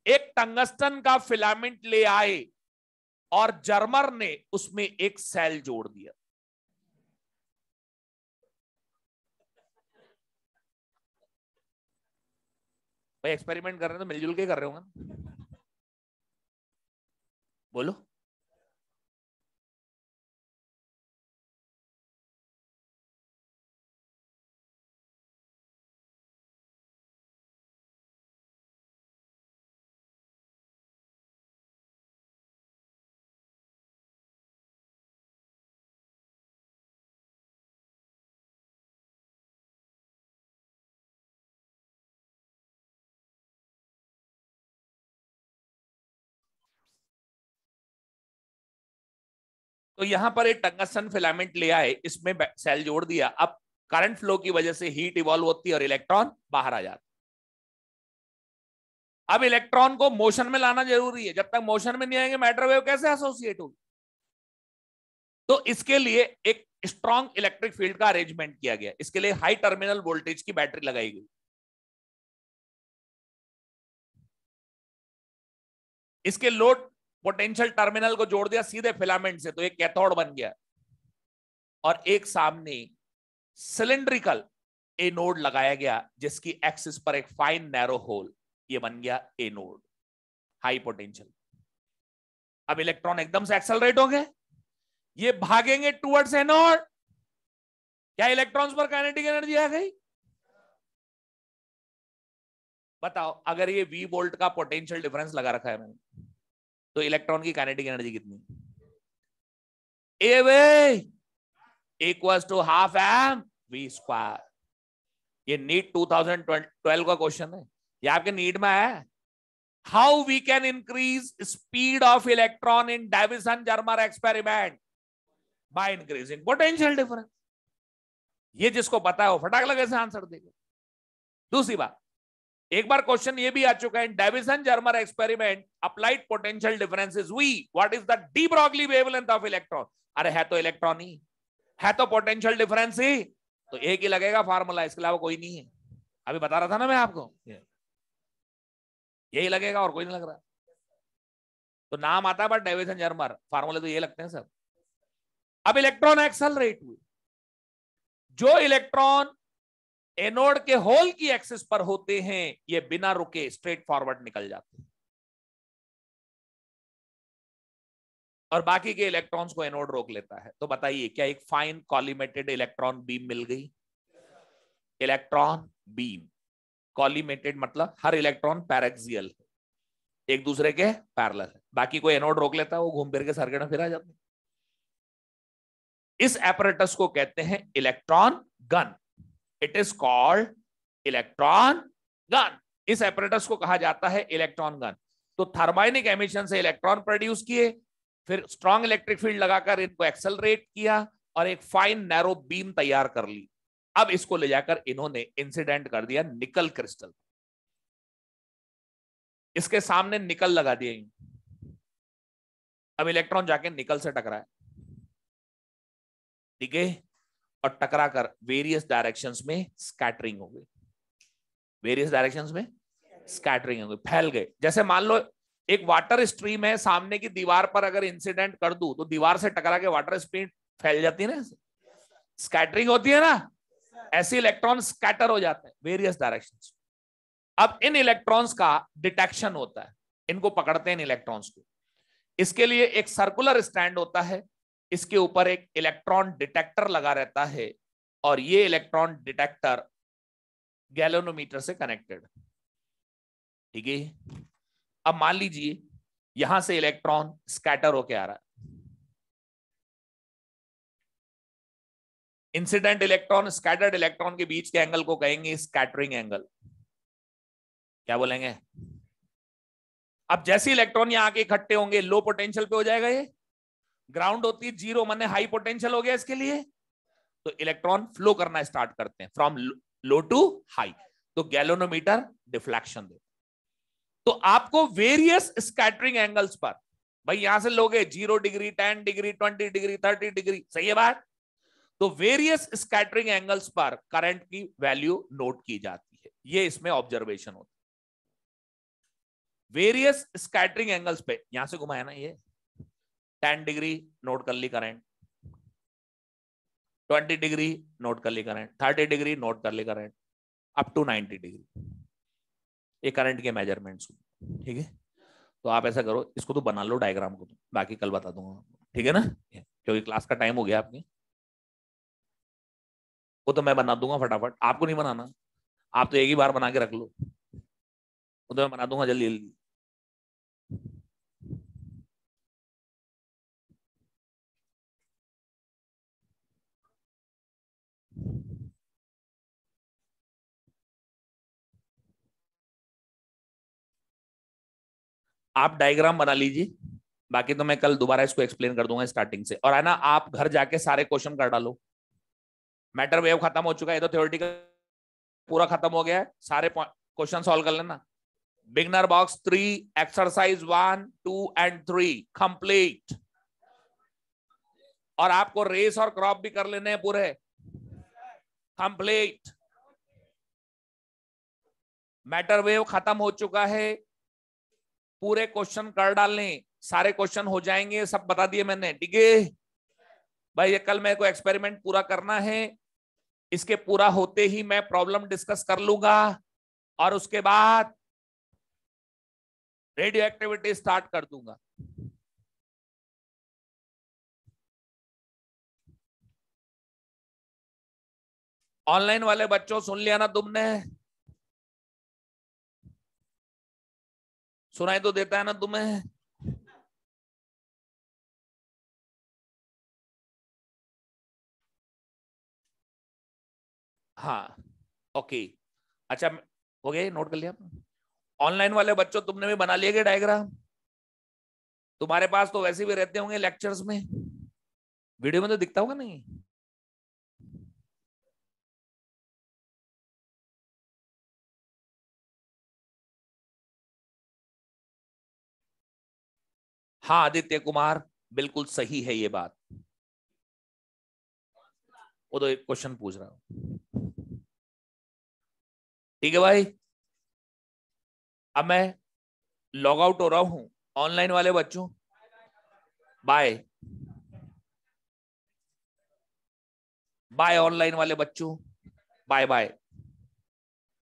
एक टंगस्टन का फिलामेंट ले आए और जर्मर ने उसमें एक सेल जोड़ दिया। भाई एक्सपेरिमेंट कर रहे हैं तो मिलजुल के कर रहे होंगे, बोलो। तो यहां पर एक टंगस्टन फिलामेंट ले आए, इसमें सेल जोड़ दिया। अब करंट फ्लो की वजह से हीट इवॉल्व होती है और इलेक्ट्रॉन बाहर आ जाता। अब इलेक्ट्रॉन को मोशन में लाना जरूरी है, जब तक मोशन में नहीं आएंगे मैटर वेव कैसे एसोसिएट होगी? तो इसके लिए एक स्ट्रॉन्ग इलेक्ट्रिक फील्ड का अरेंजमेंट किया गया। इसके लिए हाई टर्मिनल वोल्टेज की बैटरी लगाई गई। इसके लोड पोटेंशियल टर्मिनल को जोड़ दिया सीधे फिलामेंट से, तो एक कैथोड बन गया। और एक सामने सिलिंड्रिकल एनोड लगाया गया जिसकी एक्सिस पर एक फाइन नैरो होल, ये बन गया एनोड, हाई पोटेंशियल। अब इलेक्ट्रॉन एकदम से एक्सेलरेट हो गए, ये भागेंगे टुवर्ड्स एनोड। क्या इलेक्ट्रॉन्स पर काइनेटिक एनर्जी आ गई? बताओ, अगर ये V वोल्ट का पोटेंशियल डिफरेंस लगा रखा है मैंने, तो इलेक्ट्रॉन की काइनेटिक एनर्जी कितनी? Equals to half M V square. ये नीट 2012 का क्वेश्चन है, ये आपके नीट में है। How we can increase speed of electron in Davisson Germer experiment? By increasing potential difference. ये जिसको पता है वो फटाक लगे से आंसर देगा। दूसरी बात, एक बार क्वेश्चन ये भी आ चुका है, Davisson Germer experiment applied potential differences वी, what is the de Broglie wavelength of electron? अरे है तो इलेक्ट्रॉन ही, है तो पोटेंशियल डिफरेंस ही, तो एक ही लगेगा फार्मूला, इसके अलावा कोई नहीं है। अभी बता रहा था ना मैं आपको, यही लगेगा और कोई नहीं लग रहा। तो नाम आता है बट डेविसन जर्मर, फार्मूले तो ये लगते हैं सब। अब इलेक्ट्रॉन एक्सेलरेट हुए, जो इलेक्ट्रॉन एनोड के होल की एक्सिस पर होते हैं ये बिना रुके स्ट्रेट फॉरवर्ड निकल जाते हैं। और बाकी के इलेक्ट्रॉन्स को एनोड रोक लेता है। तो बताइए क्या एक फाइन कॉलिमेटेड इलेक्ट्रॉन बीम मिल गई? इलेक्ट्रॉन बीम कॉलिमेटेड मतलब हर इलेक्ट्रॉन पैरेक्सियल है, एक दूसरे के पैरेलल है, बाकी कोई एनोड रोक लेता है, वो घूम फिर के सर्किट में फिर आ जाते हैं। इस एपरेटस को कहते हैं electron gun. It is called electron gun. इस एपरेटस को कहा जाता है इलेक्ट्रॉन गन। तो थर्माइनिक एमिशन से इलेक्ट्रॉन प्रोड्यूस किए, फिर स्ट्रॉन्ग इलेक्ट्रिक फील्ड लगाकर इनको एक्सेलरेट किया और एक फाइन नैरो बीम तैयार कर ली। अब इसको ले जाकर इन्होंने इंसिडेंट कर दिया निकल क्रिस्टल। इसके सामने निकल लगा दिया। अब इलेक्ट्रॉन जाके निकल से टकराए, ठीक है, और टकरा कर वेरियस डायरेक्शंस में स्कैटरिंग हो गई। वेरियस डायरेक्शंस में स्कैटरिंग हो गई, फैल गए। जैसे मान लो एक वाटर स्ट्रीम है, सामने की दीवार पर अगर इंसिडेंट कर दूं तो दीवार से टकरा के वाटर स्ट्रीम फैल जाती है ना, स्कैटरिंग होती है ना, ऐसे इलेक्ट्रॉन स्कैटर हो जाते हैं वेरियस डायरेक्शंस। अब इन इलेक्ट्रॉन्स का डिटेक्शन होता है, इनको पकड़ते हैं इन इलेक्ट्रॉन्स को। इसके लिए एक सर्कुलर स्टैंड होता है, इसके ऊपर एक इलेक्ट्रॉन डिटेक्टर लगा रहता है और ये इलेक्ट्रॉन डिटेक्टर गैल्वेनोमीटर से कनेक्टेड, ठीक है। अब मान लीजिए यहां से इलेक्ट्रॉन स्कैटर होके आ रहा है, इंसिडेंट इलेक्ट्रॉन स्कैटर्ड इलेक्ट्रॉन के बीच के एंगल को कहेंगे स्कैटरिंग एंगल। क्या बोलेंगे? अब जैसे इलेक्ट्रॉन यहां आके इकट्ठे होंगे लो पोटेंशियल पे हो जाएगा, ये ग्राउंड होती है जीरो, माने हाई पोटेंशियल हो गया इसके लिए, तो इलेक्ट्रॉन फ्लो करना स्टार्ट करते हैं फ्रॉम लो टू हाई, तो गैल्वेनोमीटर डिफ्लेक्शन दे। तो आपको वेरियस स्कैटरिंग एंगल्स पर, भाई यहां से लोगे 0 डिग्री 10 डिग्री 20 डिग्री 30 डिग्री, सही है बात, तो वेरियस स्कैटरिंग एंगल्स पर करंट की वैल्यू नोट की जाती है। ये इसमें ऑब्जर्वेशन होता है। वेरियस स्कैटरिंग एंगल्स पे यहां से घुमाया ना, ये 10 डिग्री नोट कर ली करंट, 20 डिग्री नोट कर ली करंट, 30 डिग्री नोट कर ली करंट, अप टू 90 डिग्री, ये करंट के मेजरमेंट्स, ठीक है। तो आप ऐसा करो, इसको तो बना लो डायग्राम को, तो बाकी कल बता दूंगा, ठीक है ना, क्योंकि क्लास का टाइम हो गया आपकी। वो तो मैं बना दूंगा फटाफट, आपको नहीं बनाना, आप तो एक ही बार बना के रख लो, वो तो मैं बना दूंगा जल्दी जल्दी। आप डायग्राम बना लीजिए, बाकी तो मैं कल दोबारा इसको एक्सप्लेन कर दूंगा स्टार्टिंग से। और है ना, आप घर जाके सारे क्वेश्चन कर डालो। मैटर वेव खत्म हो चुका है, तो थ्योरेटिकल पूरा खत्म हो गया है, सारे क्वेश्चन सॉल्व कर लेना। Beginner box 3 exercise 1 2 and 3 complete. और आपको रेस और क्रॉप भी कर लेने हैं पूरे कंप्लीट। मैटर वेव खत्म हो चुका है, पूरे क्वेश्चन कर डालने, सारे क्वेश्चन हो जाएंगे, सब बता दिए मैंने, ठीक है भाई। ये कल मेरे को एक्सपेरिमेंट पूरा करना है, इसके पूरा होते ही मैं प्रॉब्लम डिस्कस कर लूंगा और उसके बाद रेडियो एक्टिविटी स्टार्ट कर दूंगा। ऑनलाइन वाले बच्चों सुन लिया ना तुमने? सुनाई तो देता है ना तुम्हें? हाँ ओके, अच्छा हो गया, नोट कर लिया। ऑनलाइन वाले बच्चों तुमने भी बना लिया डायग्राम? तुम्हारे पास तो वैसे भी रहते होंगे लेक्चर्स में, वीडियो में तो दिखता होगा नहीं? हाँ आदित्य कुमार, बिल्कुल सही है ये बात, वो तो एक क्वेश्चन पूछ रहा हूं, ठीक है भाई। अब मैं लॉग आउट हो रहा हूं, ऑनलाइन वाले बच्चों बाय बाय, ऑनलाइन वाले बच्चों बाय बाय।